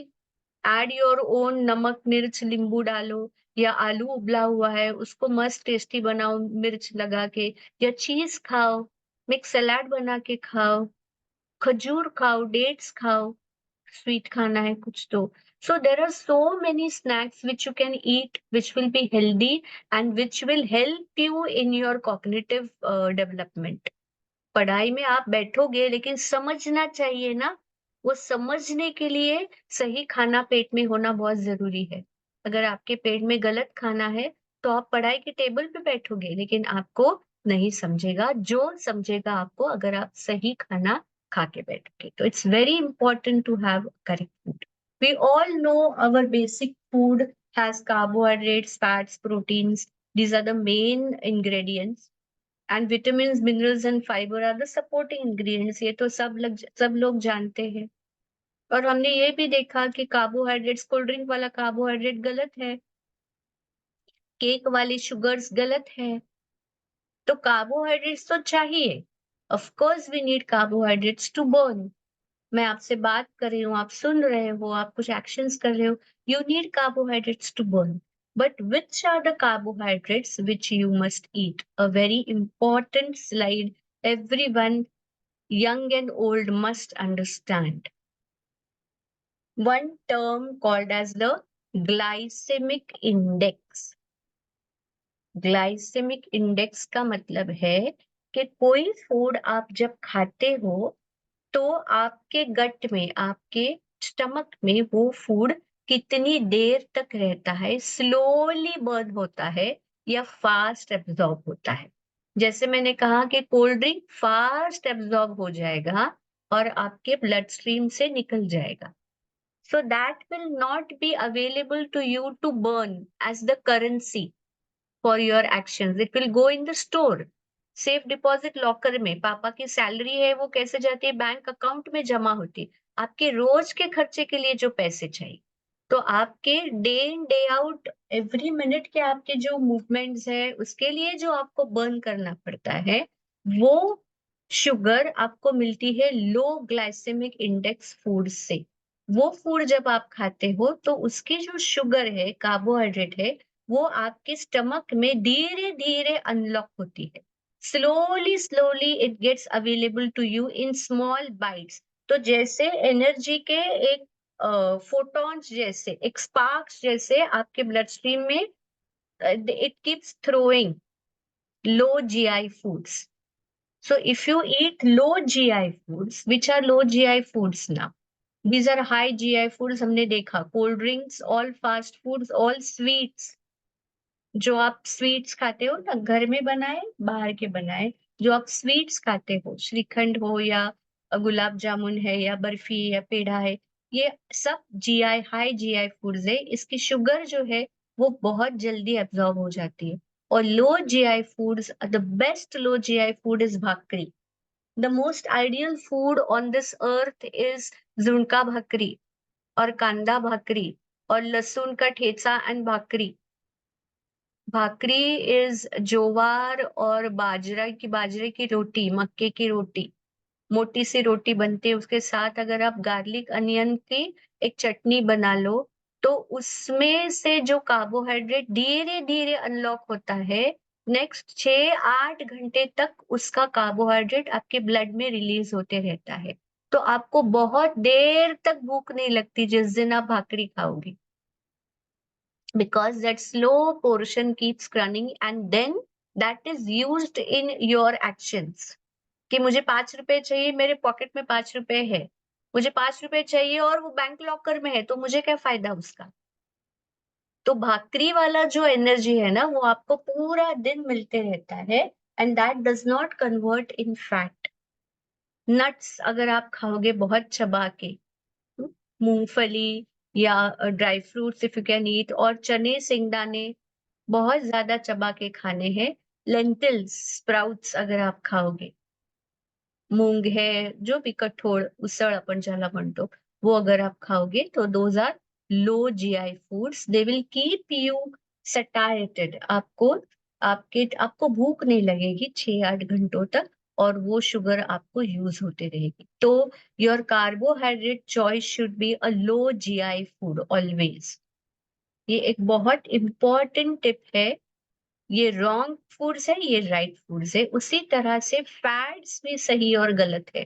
Add your own नमक मिर्च नींबू डालो. या आलू उबला हुआ है उसको मस्त टेस्टी बनाओ मिर्च लगा के. या चीज खाओ, मिक्स सलाद बना के खाओ, खजूर खाओ, डेट्स खाओ. स्वीट खाना है कुछ तो। So there are so many snacks which you can eat which will be healthy and which will help you in your cognitive development. पढ़ाई में आप बैठोगे लेकिन समझना चाहिए ना, वो समझने के लिए सही खाना पेट में होना बहुत जरूरी है। अगर आपके पेट में गलत खाना है तो आप पढ़ाई के टेबल पे बैठोगे लेकिन आपको नहीं समझेगा, जो समझेगा आपको अगर आप सही खाना खा के बैठोगे। तो it's very important to have correct food. We all know our basic food has carbohydrates, fats, proteins, these are the main ingredients, and vitamin minerals and fibre are the supporting ingredients. ये तो सब लोग जानते हैं। और हमने ये भी देखा कि कार्बोहाइड्रेट्स, कोल्ड ड्रिंक वाला कार्बोहाइड्रेट गलत है, केक वाली शुगर्स गलत है। तो कार्बोहाइड्रेट्स तो चाहिए, of course we need carbohydrates to burn. मैं आपसे बात कर रही हूँ, आप सुन रहे हो, आप कुछ एक्शंस कर रहे हो, you need carbohydrates to burn. But which are the carbohydrates which you must eat? A very important slide everyone, young and old, must understand. One term called as the glycemic index. Glycemic index का मतलब है कि कोई food आप जब खाते हो तो आपके गट में, आपके स्टमक में वो फूड कितनी देर तक रहता है, स्लोली बर्न होता है या फास्ट एब्जॉर्ब होता है। जैसे मैंने कहा कि कोल्ड ड्रिंक फास्ट एब्जॉर्ब हो जाएगा और आपके ब्लड स्ट्रीम से निकल जाएगा, so that will not be available to you to burn as the currency for your actions. It will go in the store, safe deposit locker में। पापा की सैलरी है वो कैसे जाती है, बैंक अकाउंट में जमा होती है, आपके रोज के खर्चे के लिए जो पैसे चाहिए। तो आपके day in day out, every minute के आपके जो मूवमेंट्स है उसके लिए जो आपको बर्न करना पड़ता है, वो शुगर आपको मिलती है लो ग्लाइसेमिक इंडेक्स फूड से। वो फूड जब आप खाते हो तो उसकी जो शुगर है, कार्बोहाइड्रेट है, वो आपके स्टमक में धीरे धीरे अनलॉक होती है। Slowly slowly it gets available to you in small bites. तो जैसे एनर्जी के एक फोटॉन्स जैसे, एक स्पार्क्स जैसे आपके ब्लड स्ट्रीम में it keeps throwing low GI foods. So if you eat low GI foods, which are low GI foods now? These are high GI foods, हमने देखा, cold drinks, all fast foods, all sweets। जो आप sweets खाते हो ना, घर में बनाए बाहर के बनाए, जो आप स्वीट्स खाते हो, श्रीखंड हो या गुलाब जामुन है या बर्फी या पेड़ा है, ये सब GI, हाई GI फूड्स है। इसकी शुगर जो है वो बहुत जल्दी एब्जॉर्ब हो जाती है। और low GI foods, the best low GI food is bhakri. The most ideal food on this earth is zunka bhakri और कांदा भाकरी और लहसुन का ठेचा एंड भाकरी। भाकरी इज ज्वार और बाजरे की रोटी, मक्के की रोटी, मोटी सी रोटी बनती है, उसके साथ अगर आप गार्लिक अनियन की एक चटनी बना लो तो उसमें से जो कार्बोहाइड्रेट धीरे धीरे अनलॉक होता है, नेक्स्ट 6-8 घंटे तक उसका कार्बोहाइड्रेट आपके ब्लड में रिलीज होते रहता है। तो आपको बहुत देर तक भूख नहीं लगती जिस दिन आप भाकरी खाओगे, because that slow portion keeps running and then that is used in your actions। कि मुझे 5 रुपए चाहिए, मेरे पॉकेट में 5 रुपए है, मुझे 5 रुपए चाहिए और वो बैंक लॉकर में है, तो मुझे क्या फायदा उसका। तो भाकरी वाला जो एनर्जी है ना, वो आपको पूरा दिन मिलते रहता है and that does not convert in fat. Nuts अगर आप खाओगे बहुत चबा के, मूंगफली या dry fruits if you can ईट, और चने सिंगदाने बहुत ज्यादा चबा के खाने हैं। लेंटिल्स, स्प्राउट्स अगर आप खाओगे, मूंग है, जो भी कठोळ उसळ आपण ज्याला म्हणतो, वो अगर आप खाओगे तो those are low GI foods. They will keep you satiated. आपको भूख नहीं लगेगी 6-8 घंटों तक, और वो शुगर आपको यूज होते रहेगी। तो your carbohydrate choice should be a low GI food always. ये एक बहुत इंपॉर्टेंट टिप है। ये रॉन्ग फूड्स है, ये राइट फूड्स है। उसी तरह से फैट्स भी सही और गलत है।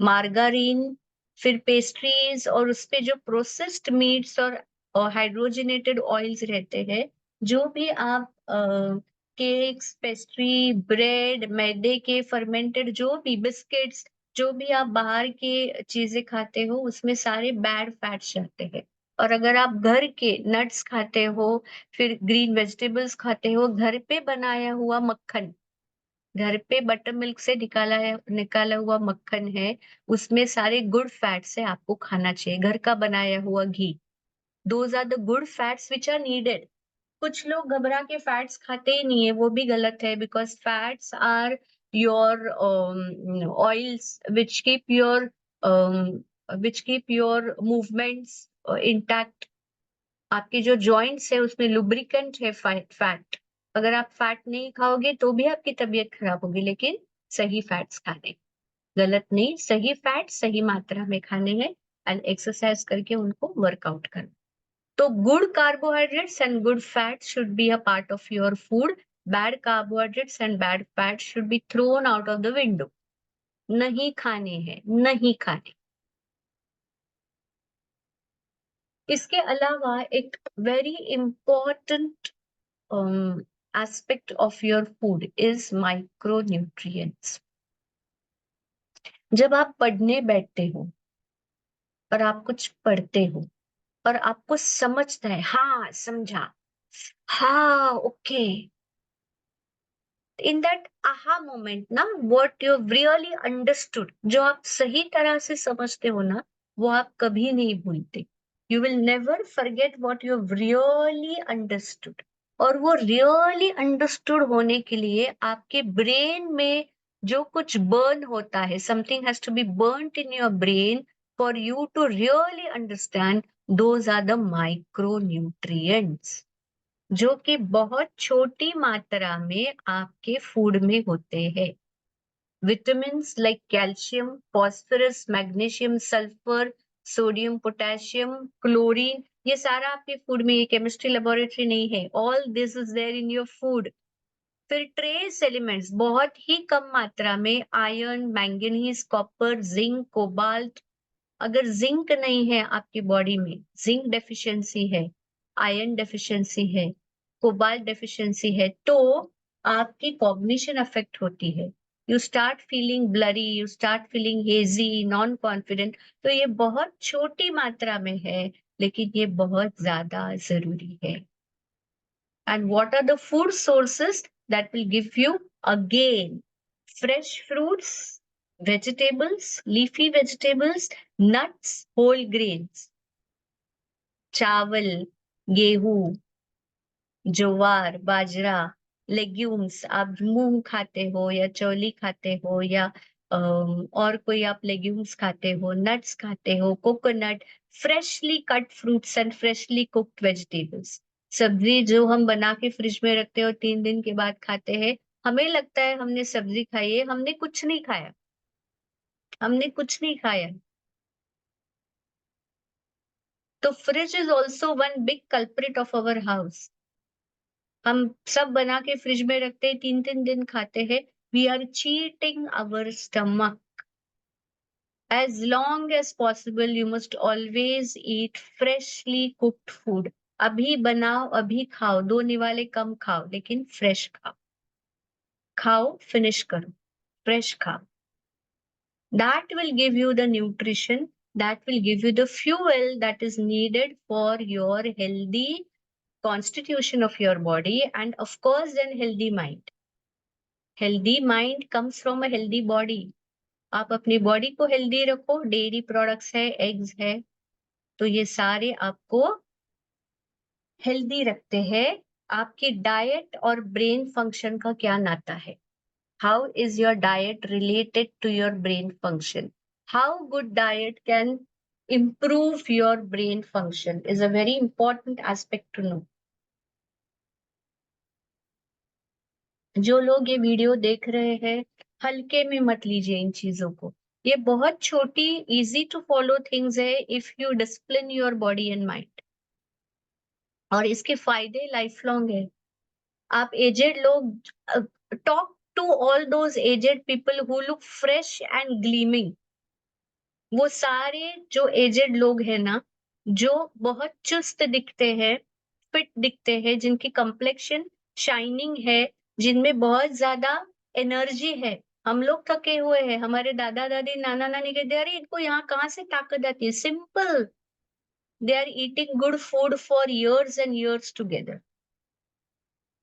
मार्गारीन फिर पेस्ट्रीज और उस पे जो प्रोसेस्ड मीट्स और हाइड्रोजनेटेड ऑयल्स रहते हैं, जो भी आप केक्स, पेस्ट्री, ब्रेड, मैदे के फर्मेंटेड जो भी बिस्किट्स, जो भी आप बाहर के चीजें खाते हो, उसमें सारे बैड फैट्स जाते हैं। और अगर आप घर के नट्स खाते हो, फिर ग्रीन वेजिटेबल्स खाते हो, घर पे बनाया हुआ मक्खन, घर पे बटर मिल्क से निकाला हुआ मक्खन है, उसमें सारे गुड फैट्स है, आपको खाना चाहिए। घर का बनाया हुआ घी, those are the good fats which are needed. कुछ लोग घबरा के फैट्स खाते ही नहीं है, वो भी गलत है, because fats are your oils which keep your movements intact. आपके जो जॉइंट्स है उसमें लुब्रिकेंट है फैट। अगर आप फैट नहीं खाओगे तो भी आपकी तबीयत खराब होगी, लेकिन सही फैट्स खाने, गलत नहीं, सही फैट सही मात्रा में खाने हैं, एंड एक्सरसाइज करके उनको वर्कआउट करना। तो good carbohydrates and good fat should be a part of your food. Bad carbohydrates and bad fat should be thrown out of the window. नहीं खाने हैं, नहीं खाने। इसके अलावा एक very important aspect of your food is micronutrients. जब आप पढ़ने बैठते हो और आप कुछ पढ़ते हो और आपको समझता है, हाँ समझा, हाँ okay, in that aha moment ना, व्हाट यू रियली अंडरस्टूड, जो आप सही तरह से समझते हो ना, वो आप कभी नहीं भूलते। You will never forget what you really understood. और वो रियली अंडरस्टूड होने के लिए आपके ब्रेन में जो कुछ बर्न होता है, something has to be burned in your brain for you to really understand, those are the micro nutrients, जो कि बहुत छोटी मात्रा में आपके फूड में होते हैं। Vitamins like calcium, phosphorus, magnesium, sulphur, sodium, potassium, chlorine, ये सारा आपके फूड में, ये केमिस्ट्री लेबोरेटरी नहीं है, all this is there in your food. फिर ट्रेस एलिमेंट्स बहुत ही कम मात्रा में, iron, manganese, copper, zinc, cobalt. अगर जिंक नहीं है आपकी बॉडी में, जिंक डेफिशिएंसी है, आयरन डेफिशिएंसी है, कोबाल्ट डेफिशिएंसी है, तो आपकी कॉग्निशन अफेक्ट होती है। You start feeling blurry, you start feeling hazy, non confident. तो ये बहुत छोटी मात्रा में है, लेकिन ये बहुत ज्यादा जरूरी है। And what are the food sources that will give you? Again, fresh fruits, vegetables, leafy vegetables, nuts, whole grains, चावल, गेहूं, ज्वार, बाजरा, लेग्यूम्स, आप मूंग खाते हो या चौली खाते हो या और कोई आप लेग्यूम्स खाते हो, नट्स खाते हो, coconut, freshly cut fruits and freshly cooked vegetables. सब्जी जो हम बना के फ्रिज में रखते हैं और 3 दिन के बाद खाते हैं, हमें लगता है हमने सब्जी खाई है, हमने कुछ नहीं खाया, हमने कुछ नहीं खाया। तो fridge is also one big culprit of our house. हम सब बना के फ्रिज में रखते हैं, 3 3 दिन खाते हैं, we are cheating our stomach. As long as possible you must always eat freshly cooked food. अभी बनाओ, अभी खाओ, 2 निवाले कम खाओ, लेकिन फ्रेश खाओ, खाओ फिनिश करो, फ्रेश खाओ। That will give you the nutrition, that will give you the fuel that is needed for your healthy constitution of your body, and of course then healthy mind. Healthy mind comes from a healthy body. आप अपनी body को healthy रखो, dairy products है, eggs है, तो ये सारे आपको हेल्दी रखते हैं। आपकी डाइट और ब्रेन फंक्शन का क्या नाता है? How is your diet related to your brain function? How good diet can improve your brain function is a very important aspect to know. जो लोग ये वीडियो देख रहे हैं, हल्के में मत लीजिए इन चीजों को। ये बहुत छोटी, इजी टू फॉलो थिंग्स है if you discipline your body and mind, और इसके फायदे लाइफ लॉन्ग है। आप एजेड लोग, talk to all those aged people who look fresh and gleaming, वो सारे जो एजेड लोग हैं ना, जो बहुत चुस्त दिखते हैं, फिट दिखते हैं, जिनकी कॉम्प्लेक्शन शाइनिंग है, जिनमें बहुत ज़्यादा एनर्जी है। हम लोग थके हुए हैं, हमारे दादा-दादी, नाना-नानी कहते हैं, "अरे! इनको यहाँ कहाँ से ताकत आती है?" Simple, they are eating good food for years and years together.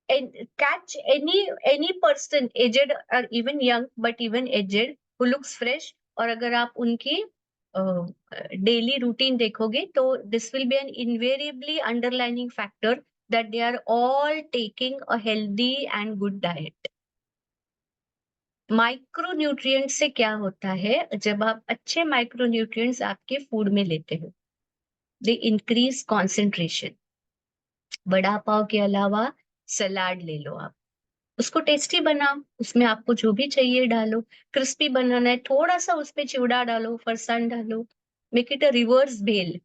And catch any person, aged or even young, but even aged, who looks fresh, और अगर आप उनकी डेली रूटीन देखोगे तो this will be an invariably underlining factor that they are all taking a healthy and good diet. Micronutrients से क्या होता है, जब आप अच्छे माइक्रोन्यूट्रिएंट्स आपके फूड में लेते हो, they increase concentration. Vada pav के अलावा सलाद ले लो आप, उसको टेस्टी बनाओ, उसमें आपको जो भी चाहिए डालो। क्रिस्पी बनाना है, थोड़ा-सा उसमें चिवड़ा डालो, फरसान डालो। मेक इट अ रिवर्स भेल।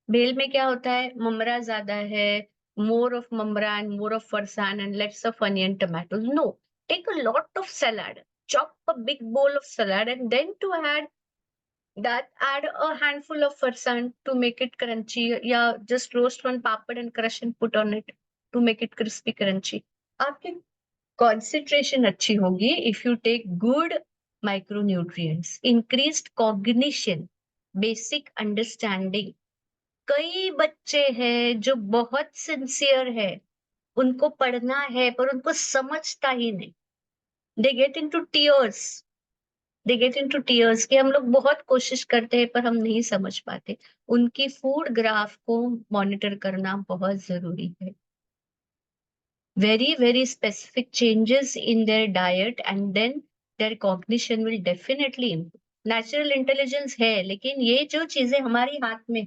भेल में क्या होता है, ममरा ज़्यादा है, more of mamra and more of farsan and lots of onion, tomatoes. No, take a lot of salad, chop a big bowl of salad and then to add a handful of farsan to make it crunchy, या just roast one papad and crush and put on it to make it crispy crunchy. आपके concentration अच्छी होगी if you take good micronutrients, increased cognition, basic understanding. कई बच्चे हैं जो बहुत sincere है, उनको पढ़ना है पर उनको समझता ही नहीं। They get into tears, they get into tears कि हम लोग बहुत कोशिश करते हैं पर हम नहीं समझ पाते। उनकी फूड ग्राफ को मॉनिटर करना बहुत जरूरी है। very specific changes in their diet and then their cognition will definitely improve. Natural intelligence है, लेकिन ये जो चीजें हमारी हाथ में,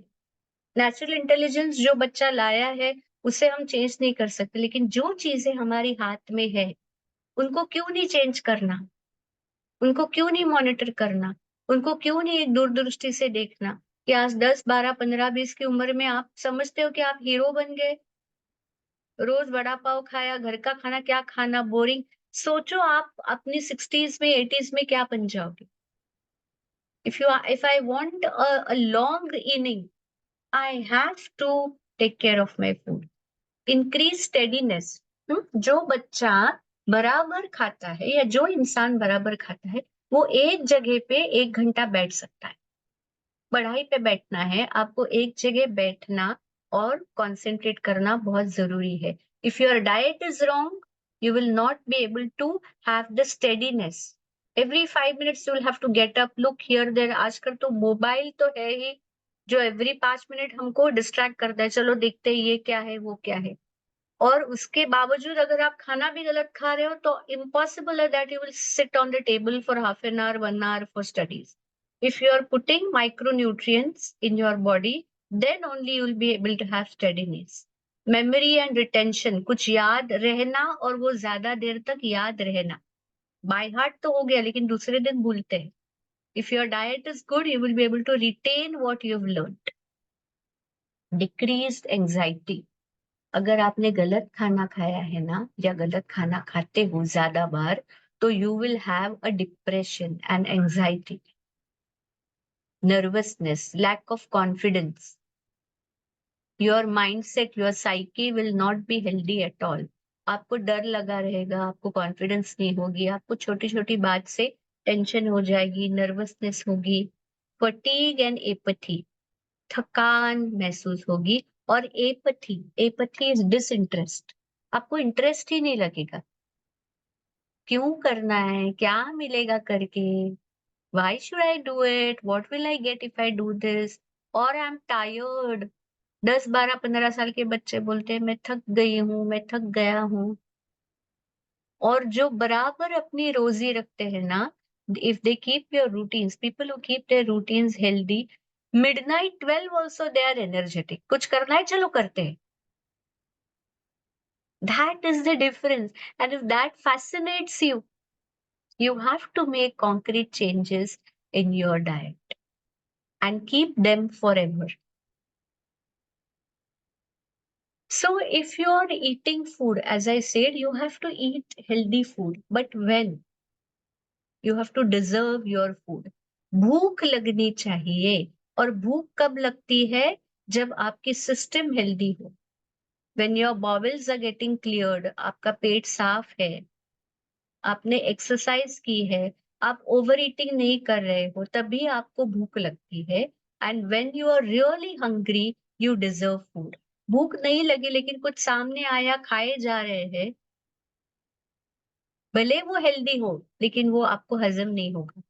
नेचुरल इंटेलिजेंस जो बच्चा लाया है उसे हम चेंज नहीं कर सकते, लेकिन जो चीजें हमारी हाथ में है उनको क्यों नहीं चेंज करना, उनको क्यों नहीं मॉनिटर करना, उनको क्यों नहीं एक दूरदृष्टि से देखना कि आज 10, 12, 15, 20 की उम्र में आप समझते हो कि आप हीरो बन गए, रोज वड़ा पाव खाया, घर का खाना क्या खाना, बोरिंग। सोचो आप अपनी 60s में 80s में क्या बन जाओगे। If I want a long inning, I have to take care of my food, increase steadiness. जो बच्चा बराबर खाता है या जो इंसान बराबर खाता है, वो एक जगह पे 1 घंटा बैठ सकता है। पढ़ाई पे बैठना है, आपको एक जगह बैठना और कंसंट्रेट करना बहुत जरूरी है। If your diet is wrong, you will not be able to have the steadiness. Every 5 minutes you will have to get up, look here there. आजकल तो मोबाइल तो है ही, जो एवरी 5 मिनट हमको डिस्ट्रैक्ट करता है, चलो देखते हैं ये क्या है वो क्या है। और उसके बावजूद अगर आप खाना भी गलत खा रहे हो तो इम्पॉसिबल है that you will sit on the table for half an hour, 1 hour for studies. If you are putting micronutrients in your body, then only you will be able to have steadiness. Memory and retention, कुछ याद रहना और वो ज्यादा देर तक याद रहना। By heart तो हो गया लेकिन दूसरे दिन भूलते हैं। If your diet is good, you will be able to retain what you've learned. Decreased anxiety. अगर आपने गलत खाना खाया है ना, या गलत खाना खाते हो ज्यादा बार, तो you will have a depression and anxiety, nervousness, lack of confidence. Your mindset, your psyche will not be healthy at all. आपको डर लगा रहेगा, आपको कॉन्फिडेंस नहीं होगी, आपको छोटी छोटी बात से टेंशन हो जाएगी, नर्वसनेस होगी, फटीग एंड एपथी, थकान महसूस होगी। और एपथी, एपथी इज डिसइंटरेस्ट, आपको इंटरेस्ट ही नहीं लगेगा। क्यों करना है, क्या मिलेगा करके, why should I do it, what will I get if I do this, or I'm tired। 10, 12, 15 साल के बच्चे बोलते हैं मैं थक गई हूँ, मैं थक गया हूँ। और जो बराबर अपनी रोजी रखते हैं ना, if they keep your routines, people who keep their routines healthy, midnight 12 also they are energetic. कुछ करना है चलो करते हैं। That is the difference. And if that fascinates you, you have to make concrete changes in your diet and keep them forever. So if you are eating food, as I said, you have to eat healthy food, but when? You have to deserve your food. भूख लगनी चाहिए। और भूख कब लगती है? जब आपकी सिस्टम हेल्दी हो, when your bowels are getting cleared, आपका पेट साफ है, आपने एक्सरसाइज की है, आप ओवर ईटिंग नहीं कर रहे हो, तभी आपको भूख लगती है। And when you are really hungry, you deserve food. भूख नहीं लगी लेकिन कुछ सामने आया, खाए जा रहे हैं, भले वो हेल्दी हो लेकिन वो आपको हजम नहीं होगा।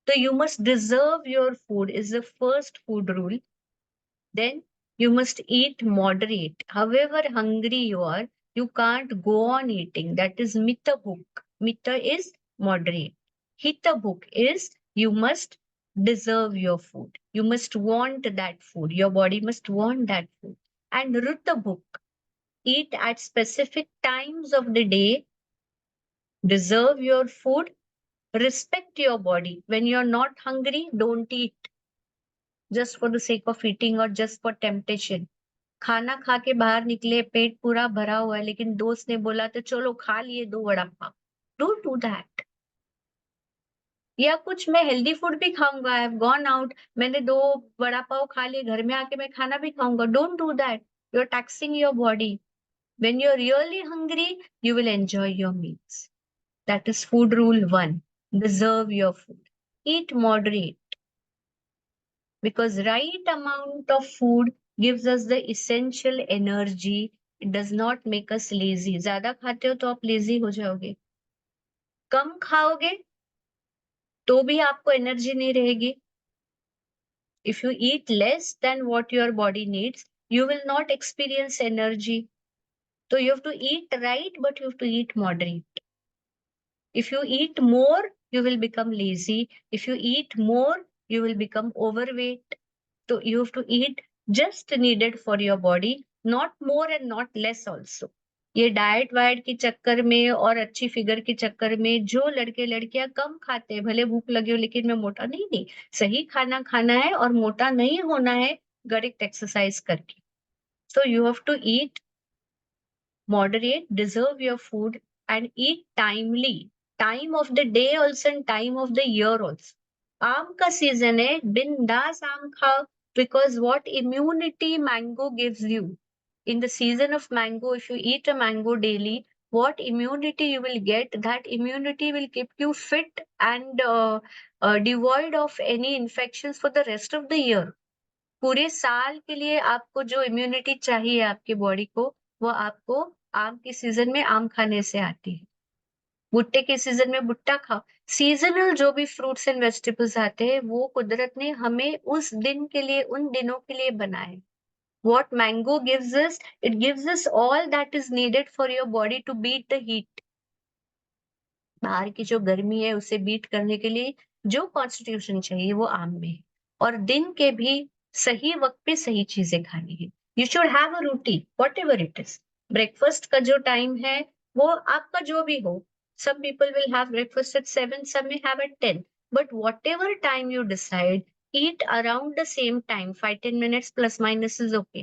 तो you must deserve your food is the first food rule. Then you must eat moderate. However hungry you are, you can't go on eating. That is mitabhuk. Mita is moderate. Hitabhuk is you must deserve your food. You must want that food. Your body must want that food. And rutabhuk, eat at specific times of the day. Deserve your food. Respect your body. When you're not hungry, don't eat just for the sake of eating or just for temptation. खाना खा के बाहर निकले, पेट पूरा भरा हुआ है, लेकिन दोस्त ने बोला तो चलो खा लिए 2 vada pav. Don't do that. या कुछ मैं हेल्दी फूड भी खाऊंगा, आई हैव गॉन आउट, मैंने 2 वड़ा पाव खा लिए, घर में आके मैं खाना भी खाऊंगा। Don't do that. You are taxing your body. When you are really hungry, you will enjoy your meals. That is food rule 1। Deserve your food. Eat moderate, because right amount of food gives us the essential energy. It does not make us lazy. ज्यादा खाते हो तो आप lazy हो जाओगे, कम खाओगे तो भी आपको एनर्जी नहीं रहेगी। If you eat less than what your body needs, you will not experience energy. So you have to eat right, but you have to eat moderate. If you eat more, you will become lazy. If you eat more, you will become overweight. So you have to eat just needed for your body, not more and not less also. ये diet white के चक्कर में और अच्छी figure के चक्कर में जो लड़के लड़कियां कम खाते हैं, भले भूख लगी हो लेकिन मैं मोटा नहीं, नहीं, सही खाना खाना है और मोटा नहीं होना है करेक्ट एक्सरसाइज करके। So you have to eat moderate, deserve your food, and eat timely. Time of the day also and time of the year also. आम का सीजन है, बिंदास आम खाओ, because what immunity mango gives you. In the season of mango, if you eat a mango daily, what immunity you will get, that immunity will keep you fit and devoid of any infections for the rest of the year. पूरे साल के लिए आपको जो immunity चाहिए आपकी body को, वो आपको आम के सीजन में आम खाने से आती है। भुट्टे के सीजन में भुट्टा खाओ। सीजनल जो भी फ्रूट्स एंड वेजिटेबल्स आते हैं, वो कुदरत ने हमें उस दिन के लिए, उन दिनों के लिए बनाए। What mango gives us, it gives us all that is needed for your body to beat the heat. बाहर की जो गर्मी है उसे बीट करने के लिए जो कॉन्स्टिट्यूशन चाहिए वो आम में है। और दिन के भी सही वक्त पे सही चीजें खानी है। You should have a routine what ever it is. Breakfast का जो टाइम है वो आपका जो भी हो, some people will have breakfast at 7, some may have at 10, but whatever time you decide, eat around the same time, 5-10 minutes plus minus is okay.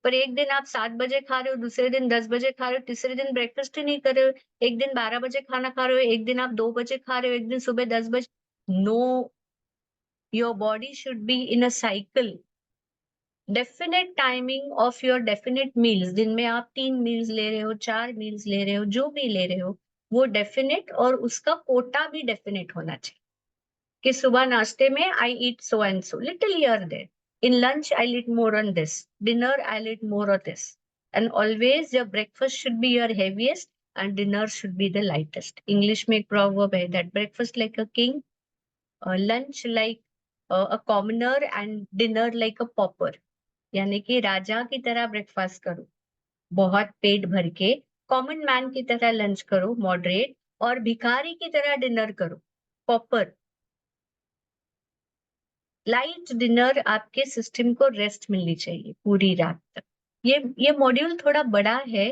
पर एक दिन आप 7 बजे खा रहे हो, दूसरे दिन 10 बजे खा रहे हो, तीसरे दिन ब्रेकफास्ट ही नहीं कर रहे हो, एक दिन 12 बजे खाना खा रहे हो, एक दिन आप 2 बजे खा रहे हो, एक दिन सुबह 10 बजे। No, your body should be in a cycle. Definite timing of your definite meals, दिन में आप 3 मील्स ले रहे हो, 4 मील्स ले रहे हो, जो भी ले रहे हो वो डेफिनेट, और उसका कोटा भी डेफिनेट होना चाहिए कि सुबह नाश्ते में I eat so and so little here there, in lunch I'll eat more on this, dinner I'll eat more of this, and always your breakfast should be your heaviest and dinner should be the lightest. English में एक proverb है that breakfast like a king, lunch like a commoner and dinner like a pauper. यानी कि राजा की तरह breakfast करो बहुत पेट भर के, कॉमन मैन की तरह लंच करो मॉडरेट, और भिखारी की तरह डिनर करो पॉपर। लाइट डिनर, आपके सिस्टम को रेस्ट मिलनी चाहिए पूरी रात तक। ये मॉड्यूल थोड़ा बड़ा है,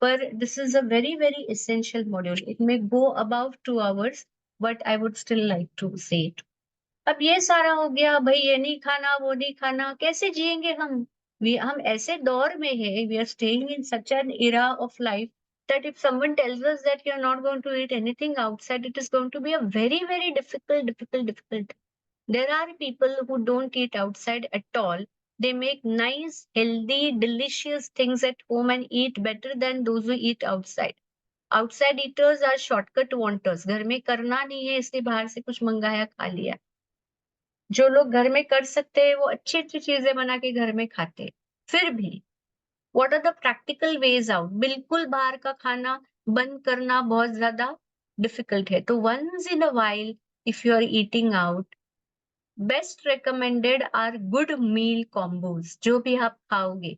पर this is a very very essential module. It may go about 2 hours, but I would still like to say it. अब ये सारा हो गया भाई, ये नहीं खाना वो नहीं खाना, कैसे जिएंगे हम? हम ऐसे दौर में है, we are staying in such an era of life that if someone tells us that you're not going to eat anything outside, it is going to be a very very difficult. There are people who don't eat outside at all. They make nice, healthy, delicious things at home and eat better than those who eat outside. Outside eaters are shortcut wanters, घर में करना नहीं है इसलिए बाहर से कुछ मंगाया खा लिया। जो लोग घर में कर सकते हैं वो अच्छी अच्छी चीजें बना के घर में खाते हैं। फिर भी what are the practical ways out? बिल्कुल बाहर का खाना बंद करना बहुत ज्यादा डिफिकल्ट है, तो once in a while if you are eating out, best recommended are good meal combos. जो भी आप खाओगे,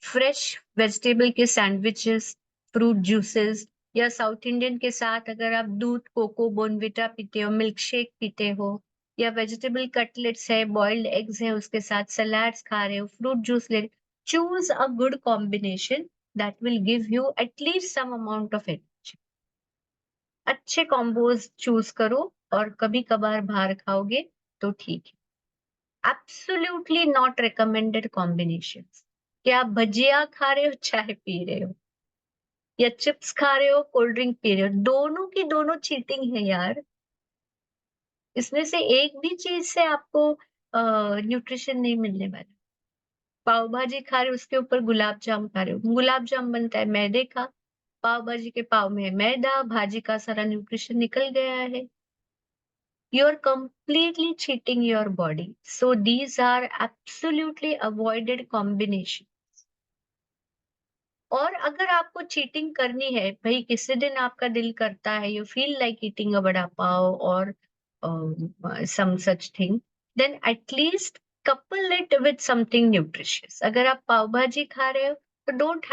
फ्रेश वेजिटेबल के सैंडविचेस, फ्रूट जूसेस, या साउथ इंडियन के साथ अगर आप दूध, कोको, बोनविटा पीते हो, मिल्क शेक पीते हो, या वेजिटेबल कटलेट्स है, बॉइल्ड एग्स है, उसके साथ सलाड्स खा रहे हो, फ्रूट जूस ले, choose a good combination that will give you at least some amount of energy. अच्छे कॉम्बोज चूज करो, और कभी कभार बाहर खाओगे तो ठीक है। एब्सोल्युटली नॉट रिकमेंडेड कॉम्बिनेशंस कि आप भजिया खा रहे हो, चाय पी रहे हो, या चिप्स खा रहे हो, कोल्ड ड्रिंक पी रहे हो। दोनों की दोनों चीटिंग है यार। इसमें से एक भी चीज से आपको न्यूट्रिशन नहीं मिलने वाला। पाव भाजी खा रहे हो, उसके ऊपर गुलाब जाम खा रहे हो, गुलाब जाम बनता है मैदे का, पाव भाजी के पाव में है मैदा, भाजी का सारा न्यूट्रिशन निकल गया है। You are completely cheating your body. So these are absolutely avoided combination. और अगर आपको चीटिंग करनी है, भाई किसी दिन आपका दिल करता है, you feel like eating a vada pav और some such thing, then at least couple it with something nutritious. अगर आप पाव भाजी खा रहे हो तो डोंट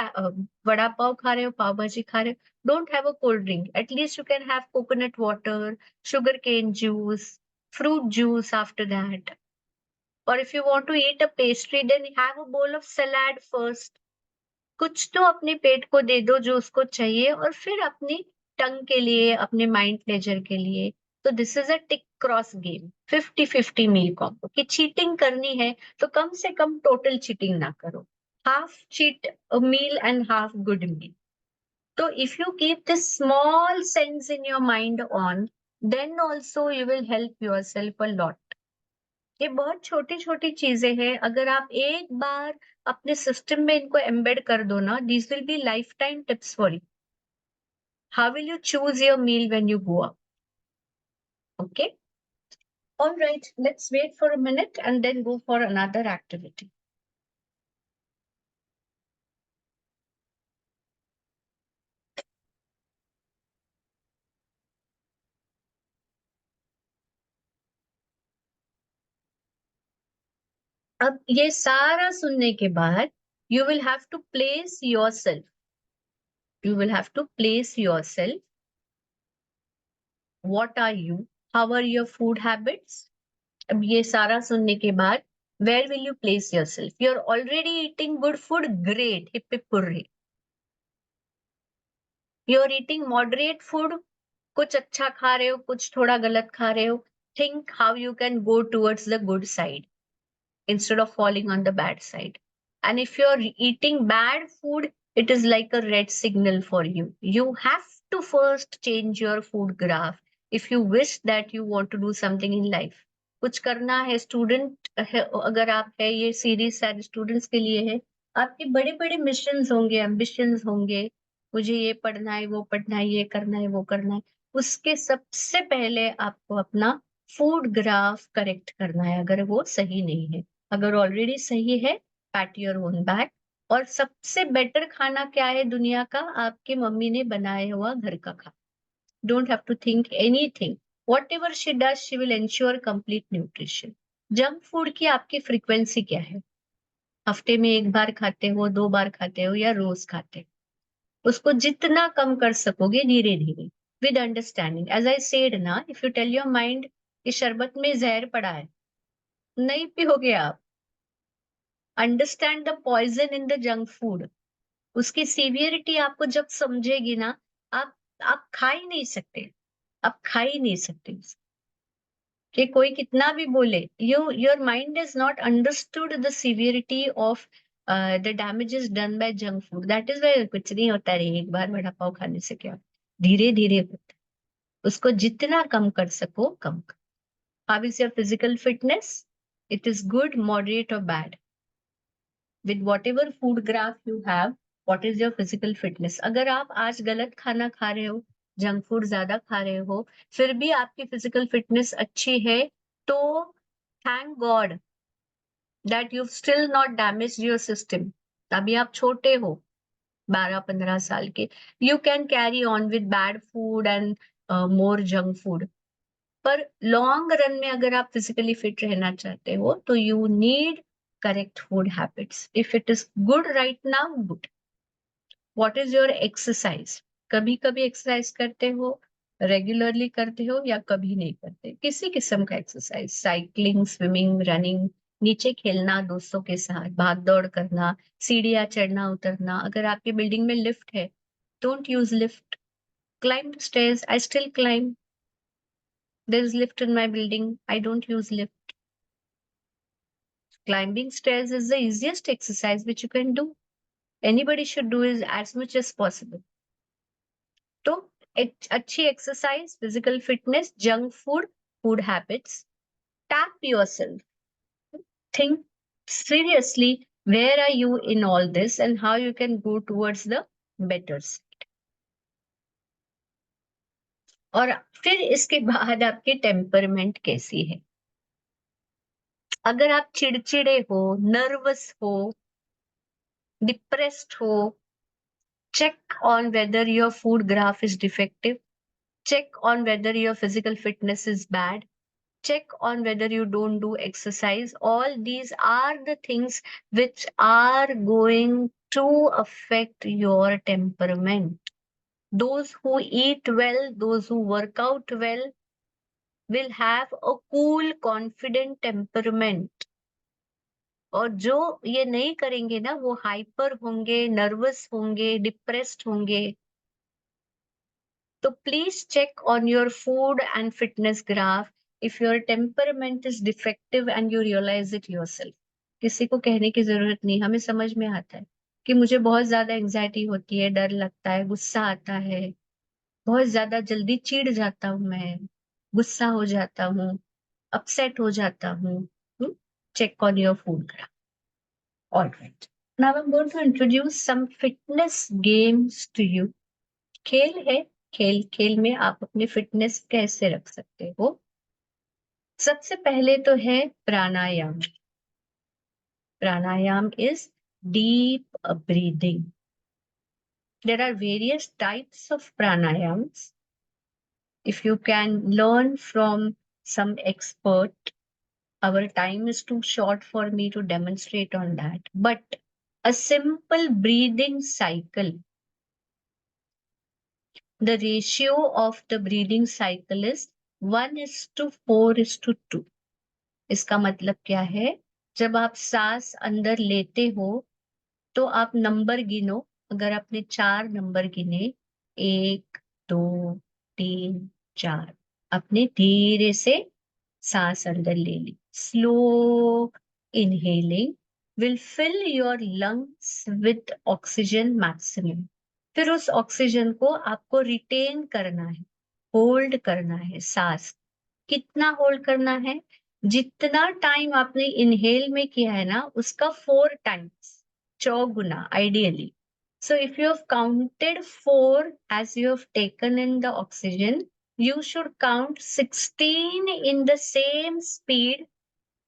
वड़ा पाव खा रहे हो, पाव भाजी खा रहे हो, don't have a cold drink, at least you can have coconut water, sugar cane juice, fruit juice after that. Or if you want to eat a pastry, then have a bowl of salad first. कुछ तो अपने पेट को दे दो जो उसको चाहिए, और फिर अपनी टंग के लिए, अपने माइंड प्लेजर के लिए। तो this is a tick cross game, 50-50 meal combo. कि चीटिंग करनी है तो कम से कम टोटल चीटिंग ना करो, half cheat meal and half good meal. So if you keep this small sense in your mind on, then also you will help yourself a lot. ये बहुत छोटी छोटी चीजें हैं, अगर आप एक बार अपने सिस्टम में इनको एम्बेड कर दो ना, this will be life time tips for you. How will you choose your meal when you go out? Okay, all right, let's wait for a minute and then go for another activity. अब ये सारा सुनने के बाद you will have to place yourself, you will have to place yourself, what are you, how are your food habits? अब ये सारा सुनने के बाद where will you place yourself? You're already eating good food, great, hip hip hooray. You're eating moderate food, कुछ अच्छा खा रहे हो, कुछ थोड़ा गलत खा रहे हो, think how you can go towards the good side instead of falling on the bad side. And if you're eating bad food, it is like a red signal for you. You have to first change your food graph if you wish that you want to do something in life. कुछ करना है, student है अगर आप है, ये series सारे students के लिए है। आपके बड़े बड़े मिशंस होंगे, एम्बिशंस होंगे, मुझे ये पढ़ना है, वो पढ़ना है, ये करना है, वो करना है। उसके सबसे पहले आपको अपना फूड ग्राफ करेक्ट करना है, अगर वो सही नहीं है। अगर ऑलरेडी सही है, पैट योर ओन बैक। और सबसे बेटर खाना क्या है दुनिया का? आपकी मम्मी ने बनाया हुआ घर का खाना। Don't have to think anything, whatever she does she will ensure complete nutrition. Junk food की आपकी फ्रीक्वेंसी क्या है? हफ्ते में एक बार खाते हो, 2 बार खाते हो, या रोज खाते हो? उसको जितना कम कर सकोगे धीरे धीरे, with understanding. As I said ना, if you tell your mind कि शरबत में जहर पड़ा है, नहीं पियोगे आप। Understand the poison in the junk food. उसकी सीवियरिटी आपको जब समझेगी ना, आप खा ही नहीं सकते, आप खा ही नहीं सकते। कि कोई कितना भी बोले, your mind is not understood the severity of the damages done by junk food. That is why कुछ नहीं होता रे, एक बार वड़ा पाव खाने से क्या, धीरे धीरे होता है। उसको जितना कम कर सको कम कर। How is your physical fitness? It is good, moderate, or bad. With whatever food graph you have, what is your physical fitness? अगर आप आज गलत खाना खा रहे हो, जंक फूड ज्यादा खा रहे हो, फिर भी आपकी फिजिकल फिटनेस अच्छी है, तो thank God that you still not damage your system. अभी आप छोटे हो, 12-15 साल के, you can carry on with bad food and more junk food. पर लॉन्ग रन में अगर आप फिजिकली फिट रहना चाहते हो, तो you need correct food habits. If it is good right now, good. What is your exercise? कभी कभी एक्सरसाइज करते हो, रेगुलरली करते हो, या कभी नहीं करते? किसी किस्म का एक्सरसाइज, साइकिलिंग, स्विमिंग, रनिंग, नीचे खेलना दोस्तों के साथ, भाग दौड़ करना, सीढ़ियां चढ़ना उतरना. अगर आपकी बिल्डिंग में लिफ्ट है, don't use lift, climb the stairs. I still climb. There is lift in my building. I don't use lift. Climbing stairs is the easiest exercise which you can do. Anybody should do is as much as possible. तो एक अच्छी exercise, physical fitness, junk food, food habits. Tap yourself. Think seriously, where are you in all this and how you can go towards the better side. और फिर इसके बाद आपकी temperament कैसी है? अगर आप चिड़चिड़े हो, नर्वस हो, डिप्रेस्ड हो, check on whether your food graph is defective, check on whether your physical fitness is bad, check on whether you don't do exercise. All these are the things which are going to affect your temperament. Those who eat well, those who work out well, will have a cool, confident temperament. और जो ये नहीं करेंगे ना, वो hyper होंगे, nervous होंगे, depressed होंगे. तो please check on your food and fitness graph if your temperament is defective and you realise it yourself. किसी को कहने की जरूरत नहीं, हमें समझ में आता है कि मुझे बहुत ज्यादा एंजाइटी होती है, डर लगता है, गुस्सा आता है, बहुत ज्यादा जल्दी चिढ़ जाता हूँ मैं, गुस्सा हो जाता हूँ, अपसेट हो जाता हूँ. Check on your food graph. All right. Now I'm going to introduce some fitness games to you. खेल है, खेल खेल में आप अपनी फिटनेस कैसे रख सकते हो. सबसे पहले तो है pranayama. Pranayama is deep breathing. There are various types of pranayams. If you can learn from some expert, our time is too short for me to demonstrate on that. But a simple breathing cycle, the ratio of the breathing cycle is 1:4:2. इसका मतलब क्या है? जब आप सांस अंदर लेते हो, तो आप नंबर गिनो. अगर आपने 4 नंबर गिने, 1, 2, 3, 4, आपने धीरे से सांस अंदर ले ली. Slow inhaling will fill your lungs with oxygen maximum. फिर उस ऑक्सीजन को आपको रिटेन करना है, होल्ड करना है. सांस कितना होल्ड करना है? जितना टाइम आपने इनहेल में किया है ना, उसका 4 टाइम्स, चौगुना ideally. So if you have counted 4 as you have taken in the oxygen, you should count 16 in the same speed,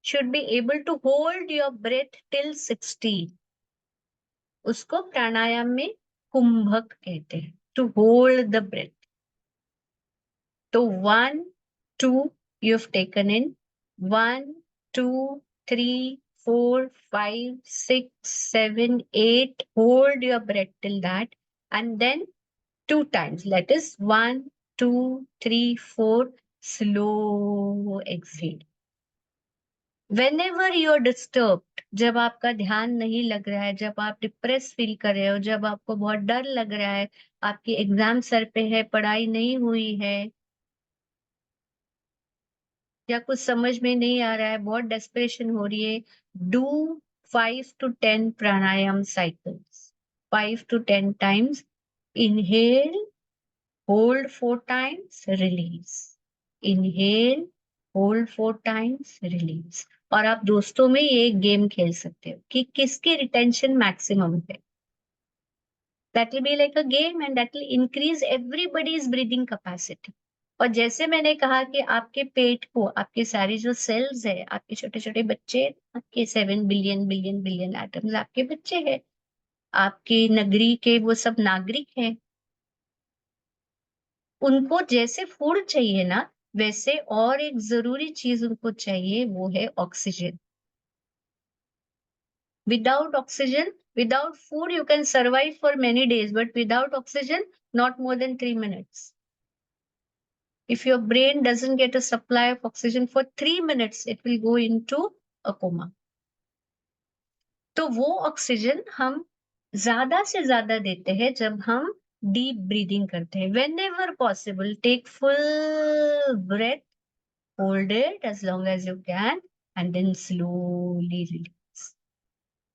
should be able to hold your breath till 16. उसको प्राणायाम में कुंभक कहते हैं, to hold the breath. तो 1, 2 you have taken in, 1, 2, 3, 4, 5, 6, 7, 8. Hold your breath till that, and then 2 times. That is 1, 2, 3, 4. Slow exhale. Whenever you're disturbed, जब आपका ध्यान नहीं लग रहा है, जब आप डिप्रेस फील कर रहे हो, जब आपको बहुत डर लग रहा है, आपकी एग्जाम सर पे है, पढ़ाई नहीं हुई है, या कुछ समझ में नहीं आ रहा है, बहुत डेस्परेशन हो रही है, do 5 to 10 pranayama cycles. 5 to 10 times. Inhale, hold 4 times, release. Inhale, hold 4 times, release. और आप दोस्तों में ये गेम खेल सकते हो कि किसकी रिटेंशन मैक्सिमम है। That will be like a game and that will increase everybody's breathing capacity. और जैसे मैंने कहा कि आपके पेट को, आपके सारे जो सेल्स है, आपके छोटे छोटे बच्चे, आपके 7 बिलियन बिलियन बिलियन एटम्स आपके बच्चे हैं, आपके नगरी के वो सब नागरिक हैं। उनको जैसे फूड चाहिए ना, वैसे और एक जरूरी चीज उनको चाहिए, वो है oxygen. Without oxygen, without food, you can survive for many days, but without oxygen, not more than 3 minutes. If your brain doesn't get a supply of oxygen for 3 minutes, it will go into a coma. तो वो oxygen हम ज्यादा से ज्यादा देते हैं जब हम डीप ब्रीदिंग करते हैं। Whenever possible, take full breath, hold it as long as you can, and then slowly release.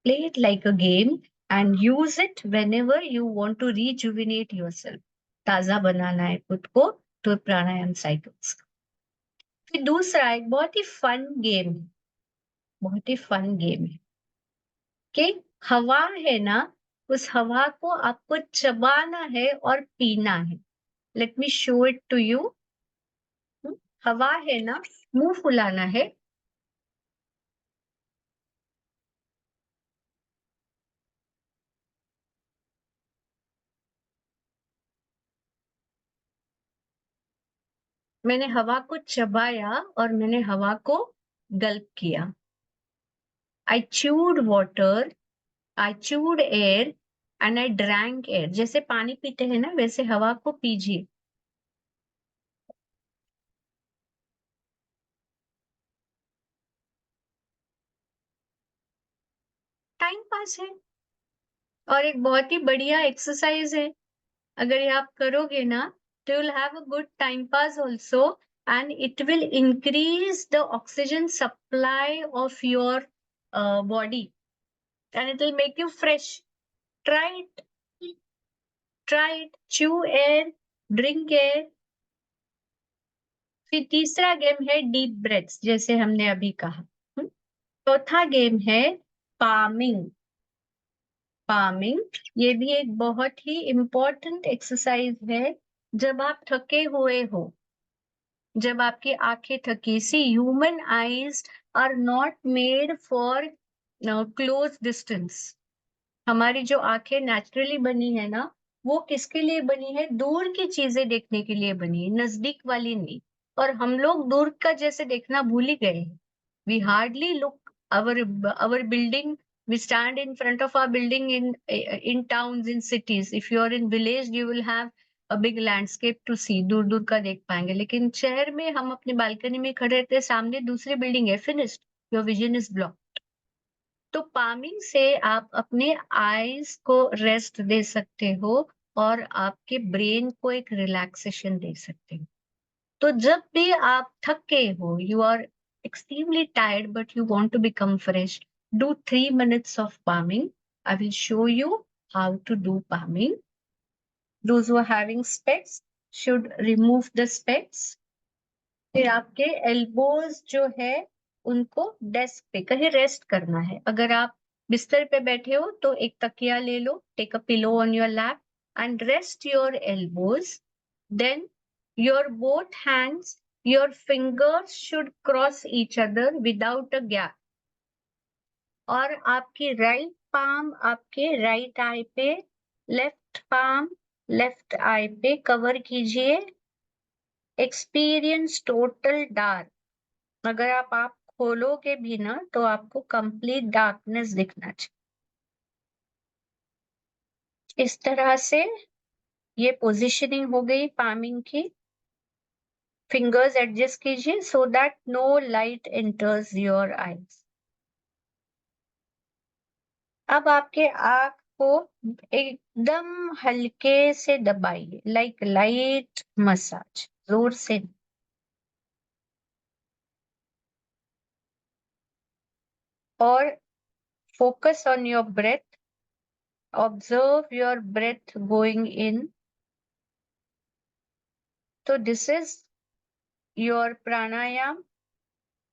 Play it like a game and use it whenever you want to rejuvenate yourself. ताजा बनाना है खुद को तो प्राणायाम cycles. फिर दूसरा एक बहुत ही fun game है, बहुत ही फन गेम है कि हवा है ना, उस हवा को आपको चबाना है और पीना है। Let me show it to you. हवा है ना, मुंह फुलाना है, मैंने हवा को चबाया और मैंने हवा को गल्प किया। I chewed water, I chewed air and I drank air. जैसे पानी पीते हैं ना, वैसे हवा को पीजिए। टाइम पास है और एक बहुत ही बढ़िया एक्सरसाइज है। अगर ये आप करोगे ना, तो you'll have a good time pass also, and it will increase the oxygen supply of your body, and it will make you fresh. Try it, try it. Chew air, drink air. फिर तीसरा game है deep breaths, जैसे हमने अभी कहा। चौथा game है palming. Palming ये भी एक बहुत ही इम्पोर्टेंट एक्सरसाइज है जब आप थके हुए हो, जब आपकी आंखें थकी सी। Human eyes are not made for close distance. हमारी जो आंखें नेचुरली बनी है ना, वो किसके लिए बनी है? दूर की चीजें देखने के लिए बनी है, नजदीक वाली नहीं। और हम लोग दूर का जैसे देखना भूल ही गए हैं। We hardly look our building. We stand in front of our building in towns, in cities. If you are in village, you will have a big landscape to see. दूर दूर का देख पाएंगे, लेकिन शहर में हम अपनी बालकनी में खड़े रहते हैं, सामने दूसरी बिल्डिंग है, finished, your vision is block. तो पामिंग से आप अपने आईज को रेस्ट दे सकते हो और आपके ब्रेन को एक रिलैक्सेशन दे सकते हो। तो जब भी आप थके हो, you are extremely tired but you want to become fresh, do 3 minutes of palming. I will show you how to do palming. Those who are having specs should remove the specs. फिर आपके elbows जो है, उनको desk पे कहीं rest करना है। अगर आप बिस्तर पे बैठे हो तो एक तकिया ले लो, take a pillow on your lap and rest your elbows. Then your both hands, your fingers should cross each other without a gap. और आपकी राइट पाम आपके राइट आई पे, लेफ्ट पाम लेफ्ट आई पे cover कीजिए। Experience total dark. अगर आप खोलोगे भी ना, तो आपको कंप्लीट डार्कनेस दिखना चाहिए। इस तरह से ये पोजीशनिंग हो गई पामिंग की। फिंगर्स एडजस्ट कीजिए so that no light enters your eyes. अब आपके आंख को एकदम हल्के से दबाइए, लाइक लाइट मसाज, जोर से। और focus on your breath, observe your breath going in. तो this is your pranayama.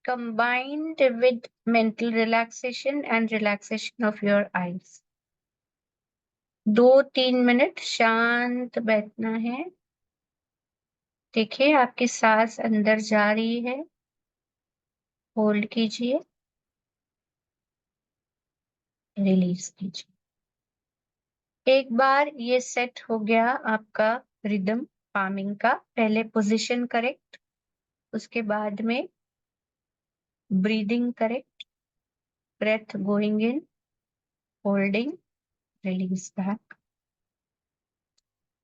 combined with mental relaxation and relaxation of your eyes. 2-3 minute शांत बैठना है। देखिए आपकी सांस अंदर जा रही है, होल्ड कीजिए, रिलीज कीजिए। एक बार ये सेट हो गया आपका रिदम पामिंग का, पहले पोजीशन करेक्ट, उसके बाद में breathing correct, breath going in, holding, release back.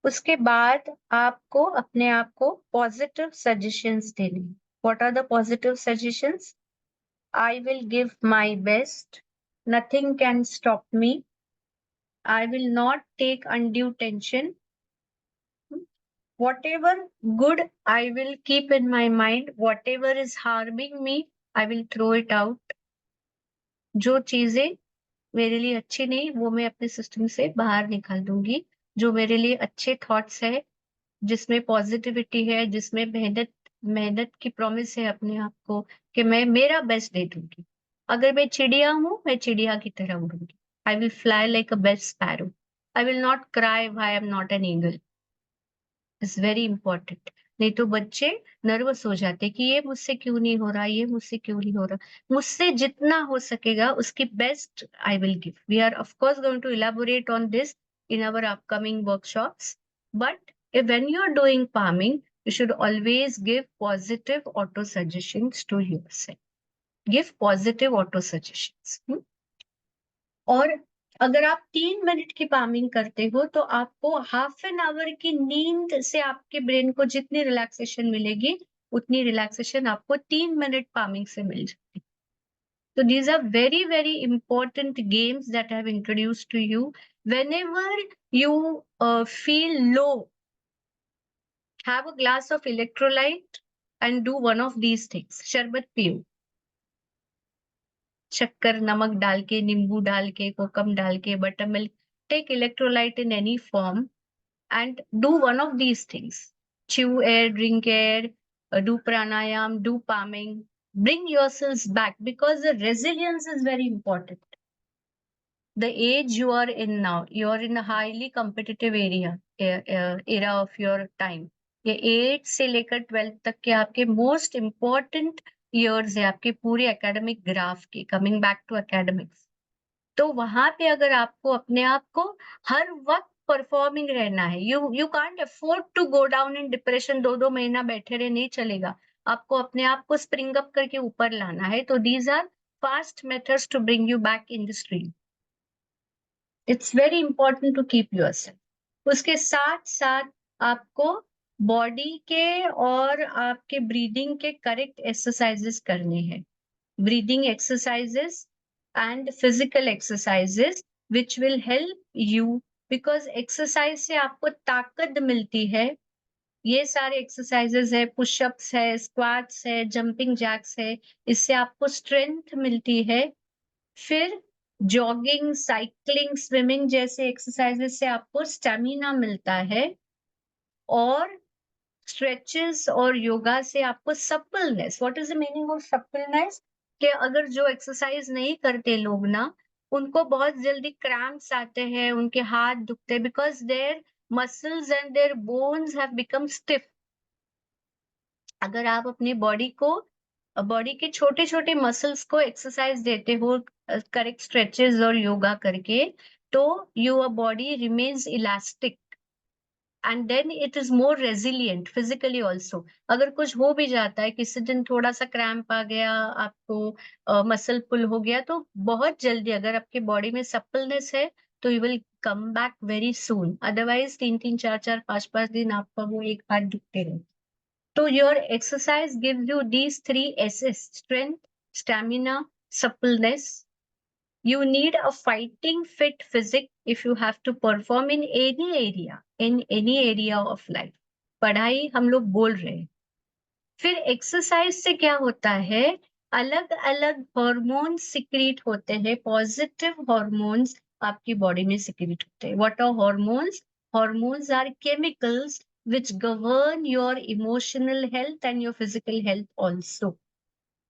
उसके बाद आपको अपने आप को पॉजिटिव सजेशंस देने। What are the positive suggestions? I will give my best, nothing can stop me, I will not take undue tension. Whatever good I will keep in my mind, whatever is harming me, I will throw it out. जो चीजें मेरे लिए अच्छी नहीं वो मैं अपने system से बाहर निकाल दूंगी। जो मेरे लिए अच्छे थॉट्स है, जिसमें पॉजिटिविटी है, जिसमें मेहनत मेहनत की प्रॉमिस है अपने आप को कि मैं मेरा बेस्ट दे दूंगी। अगर मैं चिड़िया हूं, मैं चिड़िया की तरह उड़ूंगी। I will fly like a best sparrow. I will not cry why I am not an eagle. Is very important. नहीं तो बच्चे नर्वस हो जाते कि ये मुझसे क्यों नहीं हो रहा, ये मुझसे क्यों नहीं हो रहा। मुझसे जितना हो सकेगा उसकी best I will give. We are of course going to elaborate on this in our upcoming workshops. But if when you are doing palming, you should always give positive auto suggestions to yourself. Give positive auto suggestions. और अगर आप 3 minute की palming करते हो तो आपको half an hour की नींद से आपके ब्रेन को जितनी रिलैक्सेशन मिलेगी उतनी रिलैक्सेशन आपको 3 मिनट पामिंग से मिल जाती है। So these are very, very important games that I have introduced to you. Whenever you feel low, have a glass of electrolyte and do one of these things. शरबत पियो, शक्कर नमक डाल के, नींबू डाल के, कोकम डाल के, butter milk, take electrolyte in any form and do one of these things. Chew air, drink air, do pranayam, do palming. Bring yourselves back because the resilience is very important. The age you are in now, you are in a highly competitive era of your time. ये 8 से लेकर 12 तक के आपके most important years है आपके पूरे academic graph के। कमिंग बैक टू एकेडमिक्स, तो वहां पे अगर आपको अपने आप को हर वक्त परफॉर्मिंग रहना है, you can't afford to go down in depression. 2-2 महीना बैठे रहे नहीं चलेगा, आपको अपने आप को स्प्रिंग अप करके ऊपर लाना है। तो these are fast methods to bring you back in the stream. It's very important to keep yourself. उसके साथ साथ आपको बॉडी के और आपके ब्रीदिंग के करेक्ट एक्सरसाइजेस करने हैं। Breathing exercises and physical exercises which will help you, because exercise से आपको ताकत मिलती है। ये सारे एक्सरसाइजेस है, पुशअप्स है, स्क्वाट्स है, जंपिंग जैक्स है, इससे आपको स्ट्रेंथ मिलती है। फिर जॉगिंग, साइकिलिंग, स्विमिंग जैसे एक्सरसाइजेस से आपको स्टेमिना मिलता है। और स्ट्रेचेस और योगा से आपको suppleness. What is the meaning of suppleness? कि अगर जो एक्सरसाइज नहीं करते लोग ना, उनको बहुत जल्दी क्रैम्प्स आते हैं, उनके हाथ दुखते हैं, because their muscles and their bones have become stiff. अगर आप अपनी बॉडी के छोटे छोटे मसल्स को एक्सरसाइज देते हो करेक्ट स्ट्रेचेस और योगा करके, तो your body remains elastic and then it is more resilient physically also. अगर कुछ हो भी जाता है, किसी दिन थोड़ा सा क्रैम्प आ गया, आपको मसल पुल हो गया, तो बहुत जल्दी अगर आपके बॉडी में सप्पलनेस है तो you will come back very soon. Otherwise 3-3, 4-4, 5-5 दिन आपका वो एक हाथ दुखते रहे। तो your exercise gives you these 3 S's: strength, stamina, suppleness. You need a fighting fit physique if you have to perform in any area of life. पढ़ाई हम लोग बोल रहे हैं। फिर एक्सरसाइज से क्या होता है, अलग अलग हॉर्मोन्स सिक्रीट होते हैं, पॉजिटिव हॉर्मोन्स आपकी बॉडी में सिक्रीट होते हैं। What are hormones? Hormones are chemicals which govern your emotional health and your physical health also.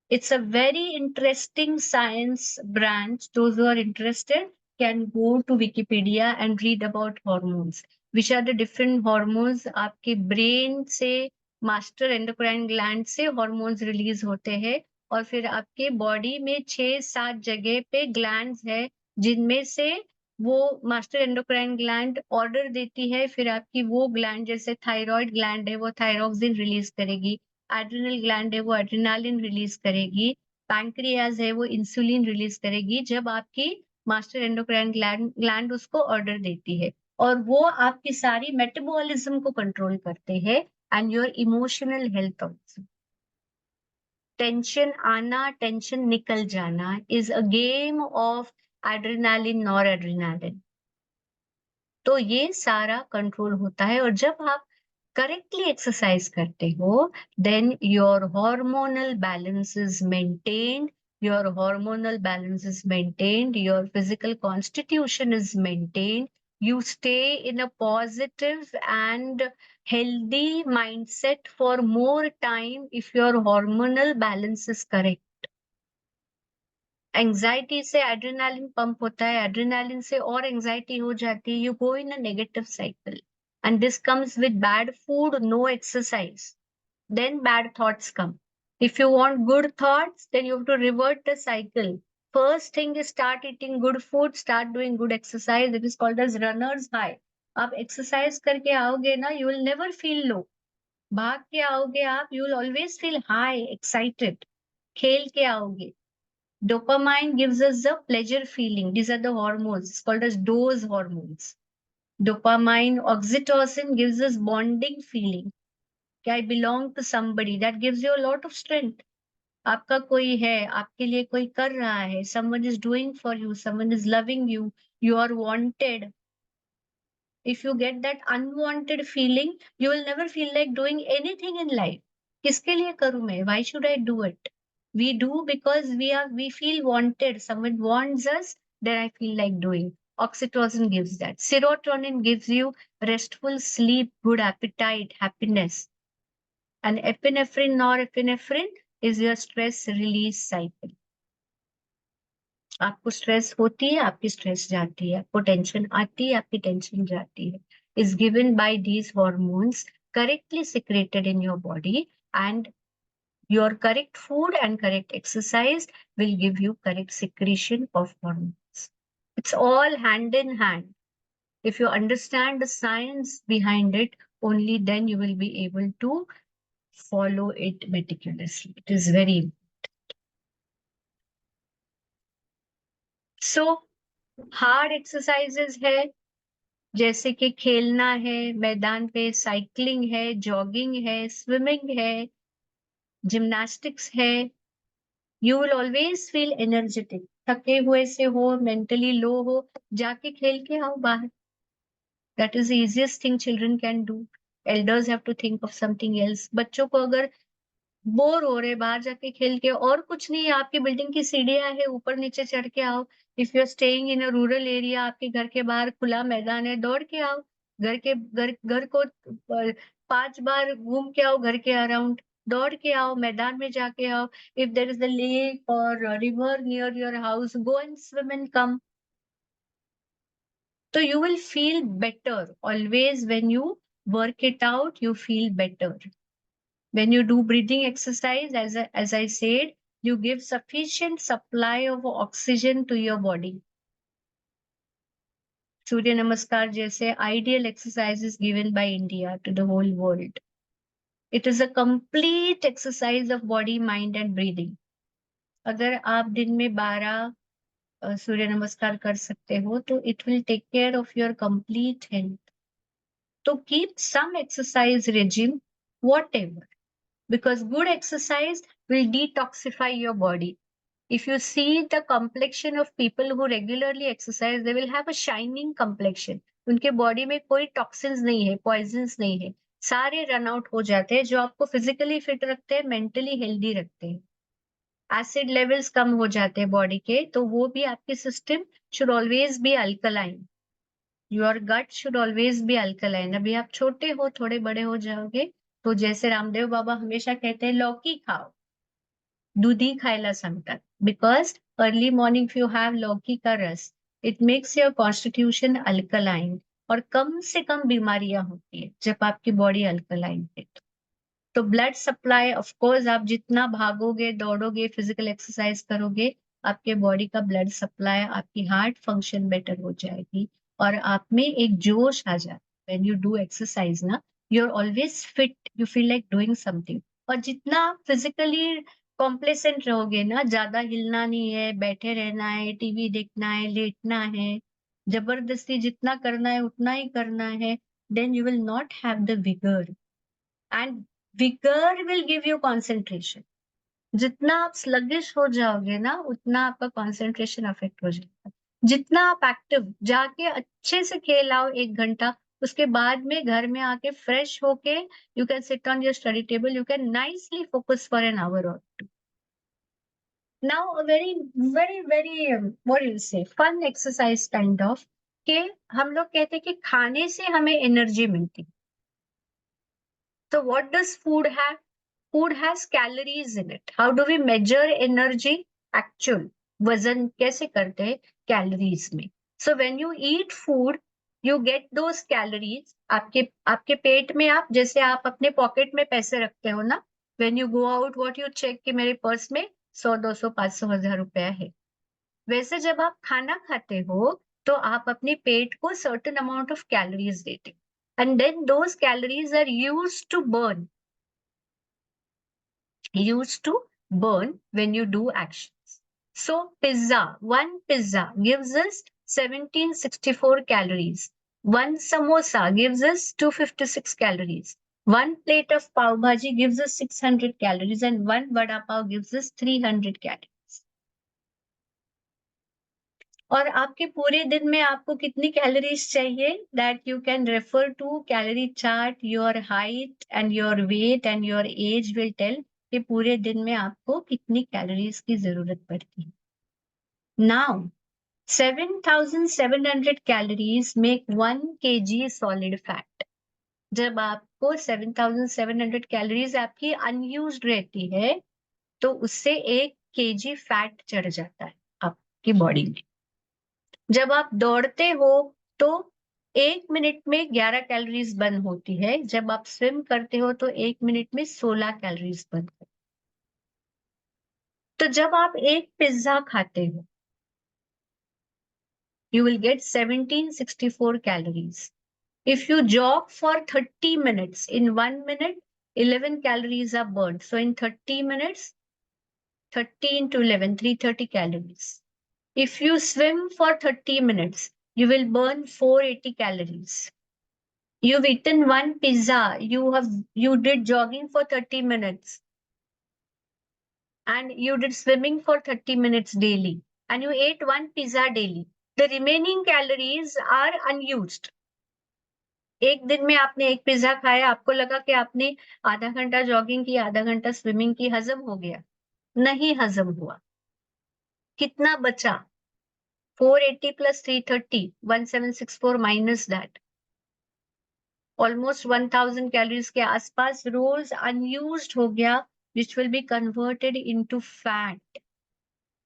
It's a very interesting science branch. Those who are interested can go to Wikipedia and read about hormones. Which are the different hormones? आपके brain से master endocrine gland से hormones release होते हैं और फिर आपके body में 6-7 जगह पे glands है जिनमें से वो मास्टर एंडोक्राइन ग्लैंड ऑर्डर देती है, फिर आपकी वो ग्लैंड जैसे थायराइड ग्लैंड है वो थायरॉक्सिन रिलीज करेगी, एड्रिनल ग्लैंड है वो एड्रिनालिन रिलीज करेगी, पैंक्रियाज है वो इंसुलिन रिलीज करेगी जब आपकी मास्टर एंडोक्राइन ग्लैंड उसको ऑर्डर देती है। और वो आपकी सारी मेटाबॉलिज्म को कंट्रोल करते हैं and your emotional health also. Tension आना, टेंशन निकल जाना is a game of adrenaline, nor adrenaline. तो ये सारा कंट्रोल होता है और जब आप करेक्टली एक्सरसाइज करते हो then your hormonal balance is maintained, your hormonal balance is maintained, your physical constitution is maintained, you stay in a positive and healthy mindset for more time if your hormonal balance is correct. Anxiety से adrenaline pump होता है, adrenaline से और anxiety हो जाती है, you go in a negative cycle and this comes with bad food, no exercise, then bad thoughts come. If you want good thoughts, then you have to revert the cycle. First thing is start eating good food, start doing good exercise. It is called as runner's high. आप exercise करके आओगे ना, you will never feel low. भाग के आओगे आप, you will always feel high, excited. खेल के आओगे. Dopamine gives us the pleasure feeling. These are the hormones. It's called as dose hormones. Dopamine, oxytocin gives us bonding feeling. I belong to somebody. That gives you a lot of strength. आपका कोई है, आपके लिए कोई कर रहा है. Someone is doing for you. Someone is loving you. You are wanted. If you get that unwanted feeling, you will never feel like doing anything in life. किसके लिए करूं मैं? Why should I do it? We do because we feel wanted. Someone wants us, then I feel like doing. Oxytocin gives that. Serotonin gives you restful sleep, good appetite, happiness. And epinephrine, norepinephrine is your stress release cycle. आपको stress होती है, आपकी stress जाती है, आपको tension आती है, आपकी टेंशन जाती है. Is given by these hormones correctly secreted in your body, and your correct food and correct exercise will give you correct secretion of hormones. It's all hand in hand. If you understand the science behind it, only then you will be able to follow it meticulously. It is very important. So hard exercises है जैसे कि खेलना है मैदान पे, cycling है, jogging है, swimming है, जिम्नास्टिक्स है. You will always feel energetic. थके हुए से हो, मेंटली लो हो, जाके खेल के आओ बाहर. That is the easiest thing children can do. Elders have to think of something else. बच्चों को अगर बोर हो रहे बाहर जाके खेल के, और कुछ नहीं, आपकी बिल्डिंग की सीढ़ियां है, ऊपर नीचे चढ़ के आओ. If you are staying in a rural area, आपके घर के बाहर खुला मैदान है, दौड़ के आओ. घर को 5 बार घूम के आओ, घर के अराउंड दौड़ के आओ, मैदान में जाके आओ. If there is the lake और river near your house, go and swim and come. तो you will feel better always. When you work it out, you feel better. When you do breathing exercise, as I said, you give sufficient supply of oxygen to your body. Surya Namaskar jaise ideal exercise is given by India to the whole world. It is a complete exercise of body, mind and breathing. अगर आप दिन में 12 सूर्य नमस्कार कर सकते हो तो it will take care of your complete health. So keep some exercise regime, whatever, because good exercise will detoxify your body. If you see the complexion of people who regularly exercise, they will have a shining complexion. उनके body में कोई toxins नहीं है, poisons नहीं है, सारे run out हो जाते हैं जो आपको फिजिकली फिट रखते हैं, मेंटली हेल्दी रखते हैं. एसिड लेवल्स कम हो जाते हैं बॉडी के, तो वो भी आपके system should always be alkaline. Your gut should always be alkaline. अभी आप छोटे हो, थोड़े बड़े हो जाओगे तो जैसे रामदेव बाबा हमेशा कहते हैं लौकी खाओ. दूधी खायला सांगतात, because early morning if you have लौकी का रस, it makes your constitution alkaline, और कम से कम बीमारियां होती है जब आपकी बॉडी अल्कलाइन है। तो ब्लड सप्लाई, ऑफ कोर्स आप जितना भागोगे, दौड़ोगे, फिजिकल एक्सरसाइज करोगे, आपके बॉडी का ब्लड सप्लाई, आपकी हार्ट फंक्शन बेटर हो जाएगी, और आप में एक जोश आ जाए। व्हेन यू डू एक्सरसाइज ना, you are always fit, you feel like doing something. और जितना आप फिजिकली कॉम्प्लेसेंट रहोगे ना, ज्यादा हिलना नहीं है, बैठे रहना है, टीवी देखना है, लेटना है, जबरदस्ती जितना करना है उतना ही करना है, then you will not have the vigour, and vigour will give you concentration. जितना आप स्लगिश हो जाओगे ना, उतना आपका कॉन्सेंट्रेशन अफेक्ट हो जाएगा। जितना आप एक्टिव, जाके अच्छे से खेल आओ 1 घंटा, उसके बाद में घर में आके फ्रेश होके you can sit on your study table, you can nicely focus for an hour और two. Now a very very very what you say fun exercise kind of, के हम लोग कहते हैं कि खाने से हमें एनर्जी मिलती है। तो what does food have? Food has calories in it. How do we measure energy? Actual वजन कैसे करते हैं? कैलोरीज में. So when you eat food, you get those calories. आपके पेट में, आप जैसे आप अपने पॉकेट में पैसे रखते हो ना, when you go out, what you check कि मेरे पर्स में 100, 200, 500, 1000 रुपया है, वैसे जब आप खाना खाते हो तो आप अपने पेट को certain amount of calories देते हो, and then those calories are used to burn when you do actions. So one pizza gives us 1764 calories. One samosa gives us 256 calories. One plate of pav bhaji gives us 600 calories, and one vada pav gives us 300 calories. और आपके पूरे दिन में आपको कितनी calories चाहिए? That you can refer to calorie chart, your height and your weight and your age will tell कि पूरे दिन में आपको कितनी कैलोरीज की जरूरत पड़ती है। Now 7700 calories make 1 kg solid fat. जब आपको 7700 कैलोरीज आपकी अनयूज्ड रहती है, तो उससे 1 kg फैट चढ़ जाता है आपकी बॉडी में। जब आप दौड़ते हो तो 1 मिनट में 11 कैलोरीज बर्न होती है। जब आप स्विम करते हो तो 1 मिनट में 16 कैलोरीज बर्न होती है। तो जब आप एक पिज्जा खाते हो, you will get 1764 calories. If you jog for 30 minutes, in 1 minute, 11 calories are burned. So in 30 minutes, 30 into 11, 330 calories. If you swim for 30 minutes, you will burn 480 calories. You've eaten one pizza, you did jogging for 30 minutes, and you did swimming for 30 minutes daily, and you ate one pizza daily. The remaining calories are unused. एक दिन में आपने एक pizza खाया, आपको लगा कि आपने आधा घंटा जॉगिंग की, आधा घंटा स्विमिंग की, हजम हो गया? नहीं हजम हुआ। कितना बचा? 480 plus 330, 1764 minus that. Almost 1000 calories के आसपास रोज अनयूज्ड हो गया, which will be converted into fat.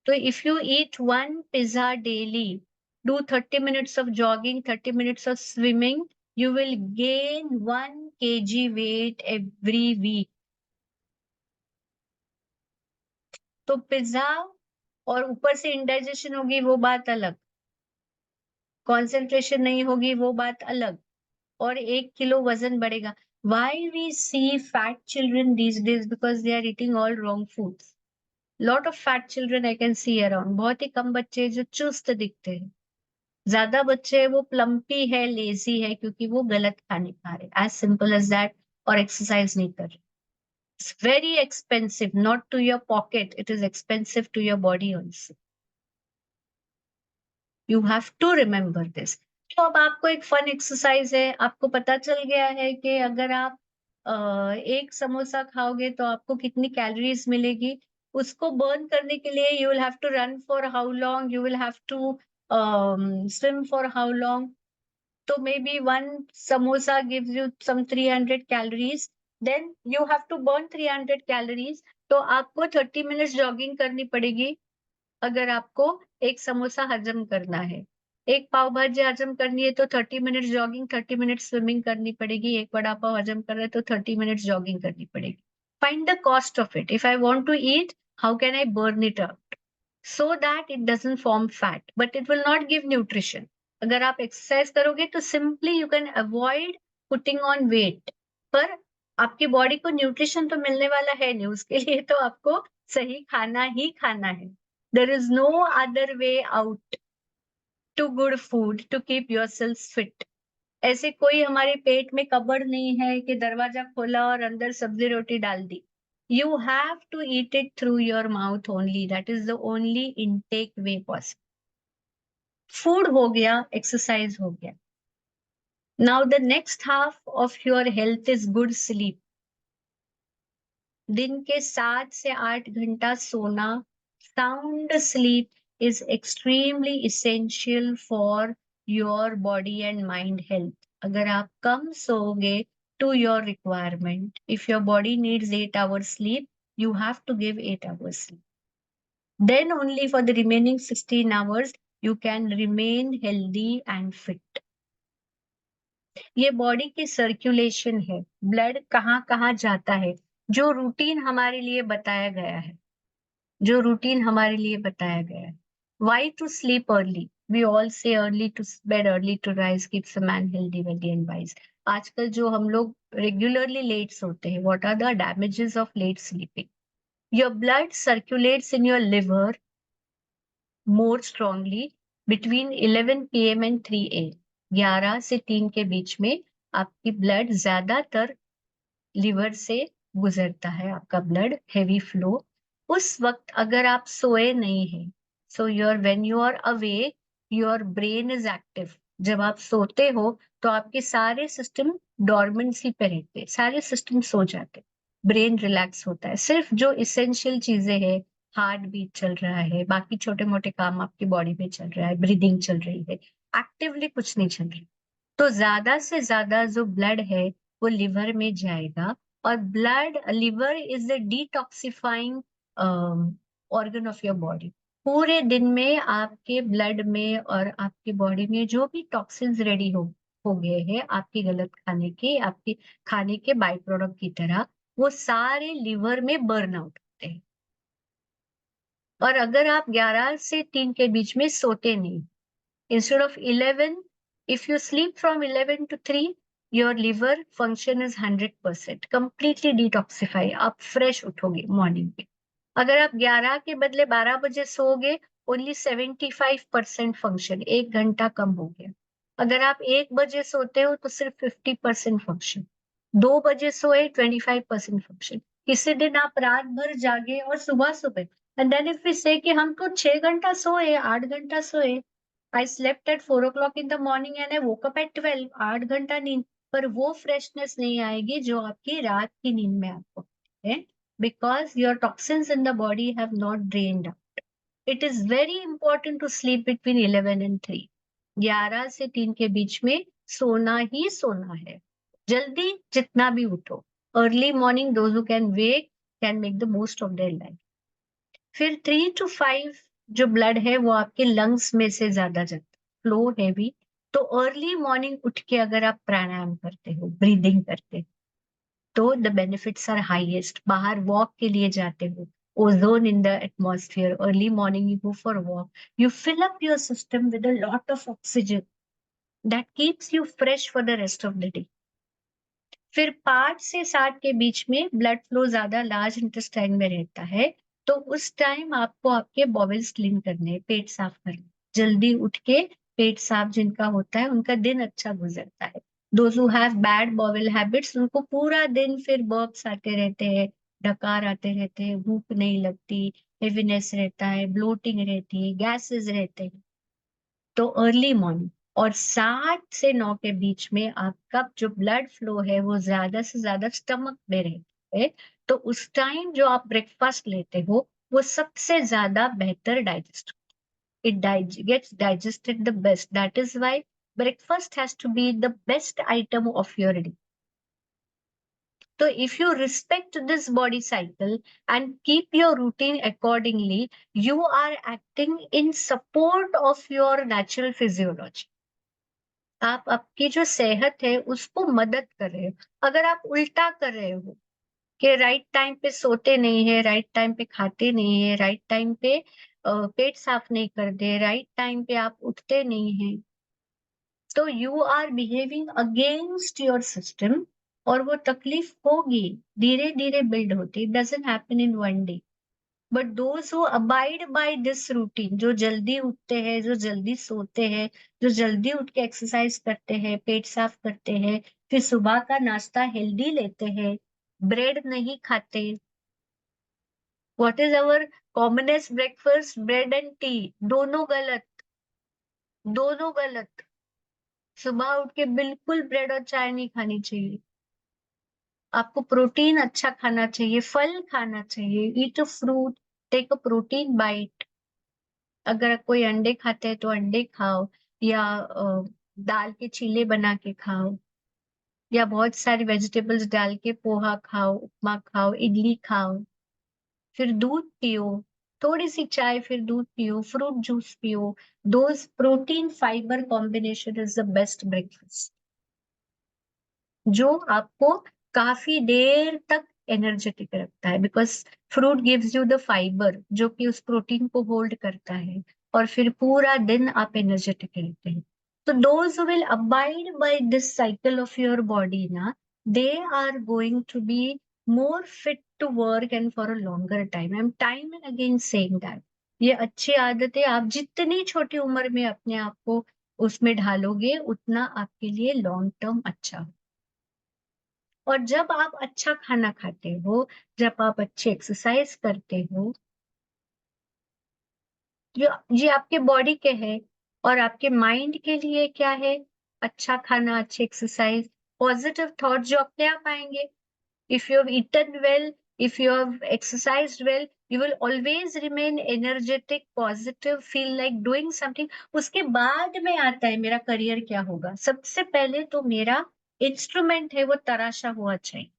तो if you eat one pizza daily, do 30 minutes of jogging, 30 minutes of swimming, you will gain 1 kg weight every week. तो pizza और ऊपर से इंडाइजेशन होगी वो बात अलग, कॉन्सेंट्रेशन नहीं होगी वो बात अलग, और 1 किलो वजन बढ़ेगा। Why we see fat children these days? Because they are eating all wrong foods. Lot of fat children I can see around. बहुत ही कम बच्चे जो चुस्त दिखते हैं, ज्यादा बच्चे वो प्लम्पी है, लेजी है, क्योंकि वो गलत खाने खा रहे, as simple as that, और एक्सरसाइज नहीं कर रहे। It's very expensive, not to your pocket, it is expensive to your body also. You have to remember this. तो अब आपको एक फन एक्सरसाइज है, आपको पता चल गया है कि अगर आप एक समोसा खाओगे तो आपको कितनी कैलोरीज मिलेगी। उसको बर्न करने के लिए you will have to run for how long, you will have to swim for how long. तो maybe one samosa gives you some 300 calories, then you have to burn 300 calories तो आपको 30 minutes jogging करनी पड़ेगी अगर आपको एक समोसा हजम करना है। एक पाव भाजी हजम करनी है तो 30 मिनट्स जॉगिंग, 30 मिनट्स स्विमिंग करनी पड़ेगी। एक वड़ा पाव हजम कर रहे तो 30 मिनट्स जॉगिंग करनी पड़ेगी। Find the cost of it. If I want to eat, how can I burn it out so that it doesn't form fat, but it will not give nutrition. अगर आप एक्सरसाइज करोगे तो simply you can avoid putting on weight, पर आपकी body को nutrition तो मिलने वाला है नहीं, उसके लिए तो आपको सही खाना ही खाना है। There is no other way out to good food to keep yourself fit. ऐसे कोई हमारे पेट में कबर्ड नहीं है कि दरवाजा खोला और अंदर सब्जी रोटी डाल दी। You have to eat it through your mouth only, that is the only intake way possible. Food हो गया, एक्सरसाइज हो गया। Now the next half of your health is good sleep. दिन के 7 से 8 घंटा सोना, sound sleep is extremely essential for your body and mind health. अगर आप कम सोओगे to your requirement, if your body needs 8 hours sleep, you have to give 8 hours sleep. Then only for the remaining 16 hours, you can remain healthy and fit. ये body की circulation है, blood कहाँ कहाँ जाता है, जो रूटीन हमारे लिए बताया गया है, जो रूटीन हमारे लिए बताया गया है। Why to sleep early? We all say early to bed, early to rise keeps a man healthy, wealthy and wise. आजकल जो हम लोग रेगुलरली लेट सोते हैं, what are the damages of late sleeping? Your blood circulates in your liver more strongly between 11 p.m. and 3 a.m. 11 से 3 के बीच में आपकी ब्लड ज्यादातर लिवर से गुजरता है, आपका ब्लड हेवी फ्लो। उस वक्त अगर आप सोए नहीं हैं, so your when you are awake your brain is active. जब आप सोते हो तो आपके सारे सिस्टम डॉर्मेंसी पे रहते, सारे सिस्टम सो जाते, ब्रेन रिलैक्स होता है। सिर्फ जो इसेंशियल चीजें हैं, हार्ट बीट चल रहा है, बाकी छोटे मोटे काम आपकी बॉडी में चल रहा है, ब्रीदिंग चल रही है, एक्टिवली कुछ नहीं चल रही। तो ज्यादा से ज्यादा जो ब्लड है वो लिवर में जाएगा, और blood, liver is the detoxifying organ of your body. पूरे दिन में आपके ब्लड में और आपकी बॉडी में जो भी टॉक्सिन्स रेडी हो गए हैं आपके गलत खाने के, आपके खाने के बाई प्रोडक्ट की तरह, वो सारे लिवर में बर्न आउट होते हैं। और अगर आप 11 से 3 के बीच में सोते नहीं, instead of 11, if you sleep from 11 to 3, your liver function is 100%, completely detoxify, आप फ्रेश उठोगे मॉर्निंग पे। अगर आप 11 के बदले 12 बजे सोओगे, ओनली 75% फंक्शन, 1 घंटा कम हो गया। अगर आप 1 बजे सोते हो तो सिर्फ 50% फंक्शन, 2 बजे सोए 25% फंक्शन। किसी दिन आप रात भर जागे और सुबह सुबह, एंड देन इफ वी से कि हम तो 6 घंटा सोए, 8 घंटा सोए, I slept at 4 o'clock in the morning and I woke up at 12, 8 घंटा नींद, पर वो फ्रेशनेस नहीं आएगी जो आपकी रात की नींद में आपको है, because your toxins in the body have not drained out. It is very important to sleep between 11 and 3. 11 से 3 के बीच में सोना ही सोना है, जल्दी जितना भी उठो। Early morning those who can wake can make the most of their life. फिर 3 to 5 जो ब्लड है वो आपके लंग्स में से ज्यादा जाता है, फ्लो हैवी। तो अर्ली मॉर्निंग उठ के अगर आप प्राणायाम करते हो, ब्रीदिंग करते हो, तो द बेनिफिट्स आर हाईएस्ट। बाहर वॉक के लिए जाते हो, ozone in the atmosphere, early morning you go for walk, you fill up your system with a lot of oxygen that keeps you fresh for the rest of the day. फिर 5 से 7 के बीच में blood flow ज्यादा large intestine में रहता है, तो उस टाइम आपको आपके बॉवेल्स क्लीन करने, पेट साफ करने, जल्दी उठ के पेट साफ जिनका होता है उनका दिन अच्छा गुजरता है। Those who have bad bowel habits, उनको पूरा दिन फिर बर्प्स आते रहते हैं, डकार आते रहते हैं, भूख नहीं लगती, हेवीनेस रहता है, ब्लोटिंग रहती है, गैसेस रहते हैं। तो अर्ली मॉर्निंग और 7 से 9 के बीच में आपका जो ब्लड फ्लो है वो ज्यादा से ज्यादा स्टमक में रहता है, तो उस टाइम जो आप ब्रेकफास्ट लेते हो वो सबसे ज्यादा बेहतर digest, it gets digested the best. That is why breakfast has to be the best item of your day. So if you respect this body cycle and keep your routine accordingly, you are acting in support of your natural physiology. आप आपकी जो सेहत है उसको मदद कर रहे हो। अगर आप उल्टा कर रहे हो कि राइट टाइम पे सोते नहीं है, राइट टाइम पे खाते नहीं है, राइट टाइम पे पेट साफ नहीं करते, राइट टाइम पे आप उठते नहीं है, तो you are behaving against your system, और वो तकलीफ होगी, धीरे धीरे बिल्ड होती, it doesn't happen in one day. But those who abide by this routine, जो जल्दी उठते हैं, जो जल्दी सोते हैं, जो जल्दी उठ के एक्सरसाइज करते हैं, पेट साफ करते हैं, फिर सुबह का नाश्ता हेल्दी लेते हैं, ब्रेड नहीं खाते। What is our commonest breakfast? Bread and T. दोनों गलत, दोनों गलत। सुबह उठ के बिल्कुल ब्रेड और चाय नहीं खानी चाहिए। आपको प्रोटीन अच्छा खाना चाहिए, फल खाना चाहिए, eat a fruit, take a protein bite. अगर कोई अंडे खाते हैं तो अंडे खाओ, या दाल के चीले बना के खाओ, या बहुत सारी वेजिटेबल्स डाल के पोहा खाओ, उपमा खाओ, इडली खाओ, फिर दूध पियो, थोड़ी सी चाय, फिर दूध पियो, फ्रूट जूस पियो। Those protein fibre combination is the best breakfast, जो आपको काफी देर तक एनर्जेटिक रखता है, because fruit gives you the fibre जो कि उस प्रोटीन को होल्ड करता है, और फिर पूरा दिन आप एनर्जेटिक रहते हैं। तो those will abide by this cycle of your body ना, they are going to be more fit to work and for a longer time. I am time and again saying that ये अच्छी आदतें आप जितनी छोटी उम्र में अपने आप को उसमें ढालोगे, उतना आपके लिए लॉन्ग टर्म अच्छा हो। और जब आप अच्छा खाना खाते हो, जब आप अच्छी एक्सरसाइज करते हो, जो ये आपके बॉडी के है, और आपके माइंड के लिए क्या है? अच्छा खाना, अच्छी एक्सरसाइज, पॉजिटिव थॉट जो अपने आप आएंगे। If you have eaten well, if you have exercised well, you will always remain energetic, positive, feel like doing something. उसके बाद में आता है मेरा करियर क्या होगा। सबसे पहले तो मेरा इंस्ट्रूमेंट है वो तराशा हुआ चाहिए।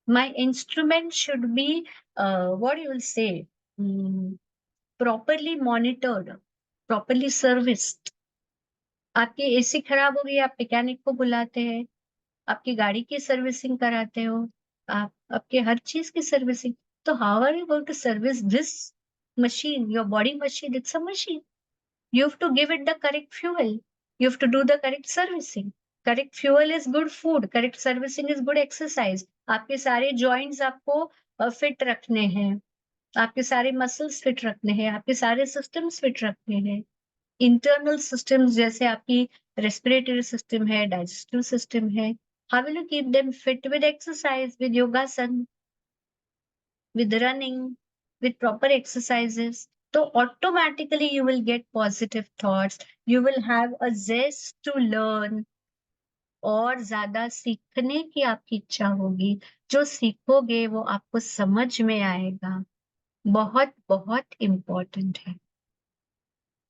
My instrument should be, what you will say, properly monitored, properly serviced. आपकी एसी खराब हो गई, आप मैकेनिक को बुलाते हैं, आपकी गाड़ी की सर्विसिंग कराते हो, आप आपके हर चीज की सर्विसिंग। तो how are you going to service this machine, your body machine? It's a machine. You have to give it the correct fuel. You have to do the correct servicing. Correct fuel is good food. Correct servicing is good exercise. आपके सारे joints आपको fit रखने हैं, आपके सारे muscles fit रखने हैं, आपके सारे सिस्टम्स फिट रखने हैं। इंटरनल सिस्टम्स जैसे आपकी रेस्पिरेटरी सिस्टम है, डाइजेस्टिव सिस्टम है, how will you keep them fit? With exercise, with योगासन, with running, with proper exercises. So automatically you will get positive thoughts. You will have a zest to learn. और ज्यादा सीखने की आपकी इच्छा होगी। जो सीखोगे वो आपको समझ में आएगा। बहुत बहुत इम्पोर्टेंट है।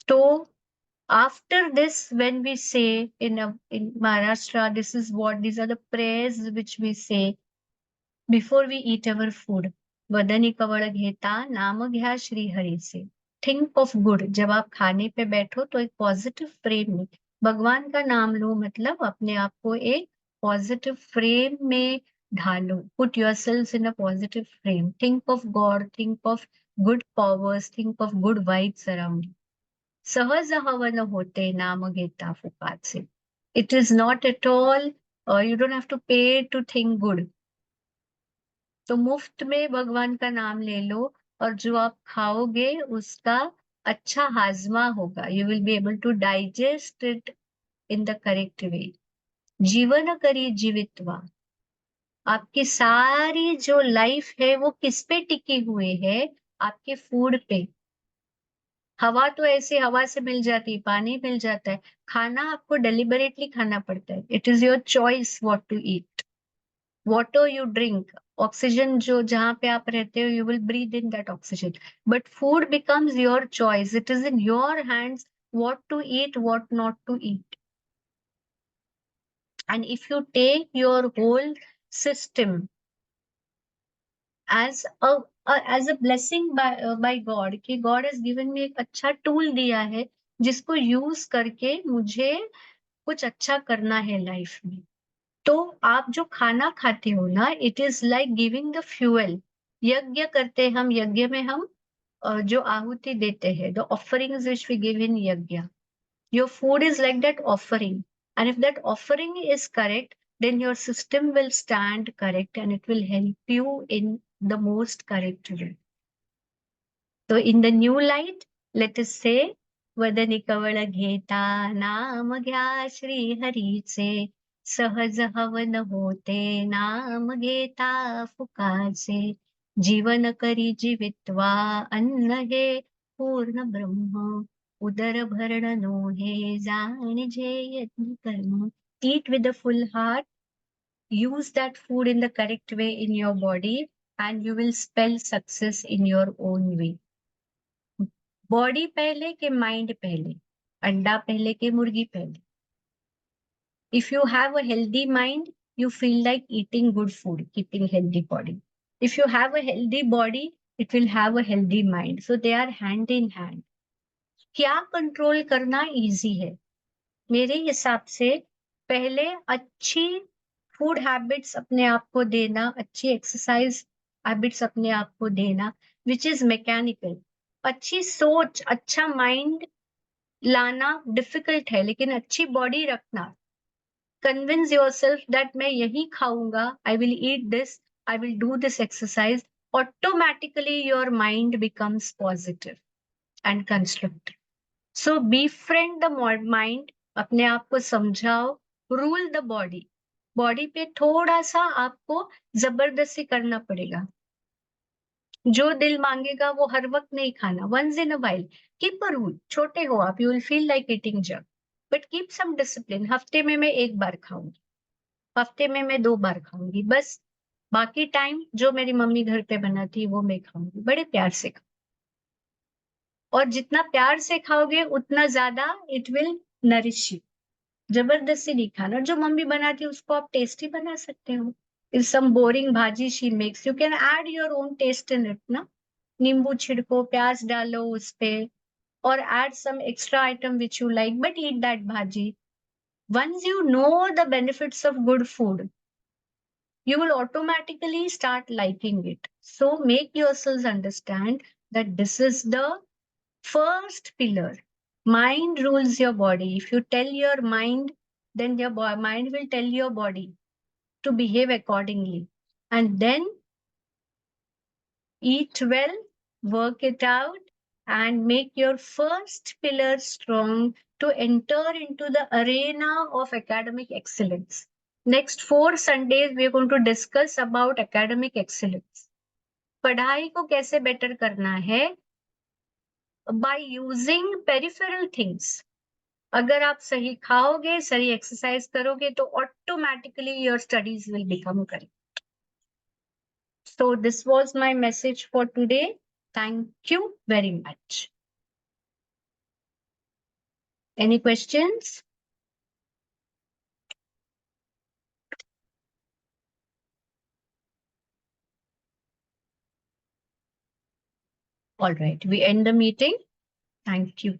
तो after this, when we say in Maharashtra, these are the prayers which we say before we eat our food. वदनी कवळ घेता नाम घ्या श्री हरि से। Think of good. जब आप खाने पे बैठो तो एक पॉजिटिव फ्रेम में भगवान का नाम लो, मतलब अपने आप को एक पॉजिटिव फ्रेम में ढालो। Put yourself in a positive frame. Think of God, think of good powers, think of good vibes around. सहज हवन होते नाम घेता फुकात से। It is not at all, you don't have to pay to think good. तो मुफ्त में भगवान का नाम ले लो, और जो आप खाओगे उसका अच्छा हाजमा होगा। You will be able to digest it in the correct way. जीवन करी जीवित्वा। आपकी सारी जो लाइफ है वो किस पे टिकी हुई है? आपके फूड पे। हवा तो ऐसे हवा से मिल जाती है, पानी मिल जाता है। खाना आपको डेलिबरेटली खाना पड़ता है। It is your choice what to eat, water you drink, oxygen जो जहाँ पे आप रहते हो, you will breathe in that oxygen. But food becomes your choice. It is in your hands what to eat, what not to eat. And if you take your whole system as a blessing by God कि God has given me एक अच्छा tool दिया है जिसको use करके मुझे कुछ अच्छा करना है लाइफ में। तो आप जो खाना खाते हो ना, it is like giving the fuel. यज्ञ करते हम, यज्ञ में हम जो आहुति देते हैं, the offerings which we give in yajna, your food is like that offering. And if that offering is correct, then your system will stand correct and it will help you in the most correct way. So in the new light, let us say, वदनी कवळ घेता नाम घ्या श्री हरीचे, सहज हवन होते नाम घेता फुकाचे, जीवन करी जीवित्वा अन्न हे पूर्ण ब्रह्म, उदर भरण नोहे जाणिजे यज्ञ कर्म. Eat with a full heart, use that food in the correct way in your body, and you will spell success in your own way. Body पहले के माइंड पहले, अंडा पहले के मुर्गी पहले. If you have a healthy mind, you feel like eating good food, keeping healthy body. If you have a healthy body, it will have a healthy mind. So they are hand in hand. क्या control करना easy है? मेरे हिसाब से पहले अच्छी food habits अपने आप को देना, अच्छी एक्सरसाइज हैबिट्स अपने आप को देना, विच इज मैकेनिकल. अच्छी सोच, अच्छा माइंड लाना डिफिकल्ट है, लेकिन अच्छी बॉडी रखना, कन्विंस योरसेल्फ दैट मैं यही खाऊंगा, I will eat this, I will do this exercise, automatically your mind becomes positive and constructive. So befriend the mind, अपने आप को समझाओ, रूल द बॉडी. बॉडी पे थोड़ा सा आपको जबरदस्ती करना पड़ेगा. जो दिल मांगेगा वो हर वक्त नहीं खाना, once in a while. Keep a rule. छोटे हो आप, you will feel like eating junk, but keep some discipline. हफ्ते में मैं 1 बार खाऊंगी, हफ्ते में मैं 2 बार खाऊंगी बस. बाकी टाइम जो मेरी मम्मी घर पे बनाती है वो मैं खाऊंगी, बड़े प्यार से खाऊंगी. और जितना प्यार से खाओगे उतना ज्यादा इट विल नरिश यू. जबरदस्ती नहीं खाना. जो मम्मी बनाती है उसको आप टेस्टी बना सकते हो. इफ सम बोरिंग भाजी she makes, you can add your own test in it ना. नींबू छिड़को, प्याज डालो उस पे, or add some extra item which you like, but eat that bhaji. Once you know the benefits of good food, you will automatically start liking it. So make yourselves understand that this is the first pillar. Mind rules your body. If you tell your mind, then your mind will tell your body to behave accordingly. And then eat well, work it out, and make your first pillar strong to enter into the arena of academic excellence. Next 4 Sundays, we are going to discuss about academic excellence. पढ़ाई को कैसे better करना है? By using peripheral things. अगर आप सही खाओगे, सही एक्सरसाइज करोगे, तो automatically your studies will become correct. So this was my message for today. Thank you very much. Any questions? All right, we end the meeting. Thank you.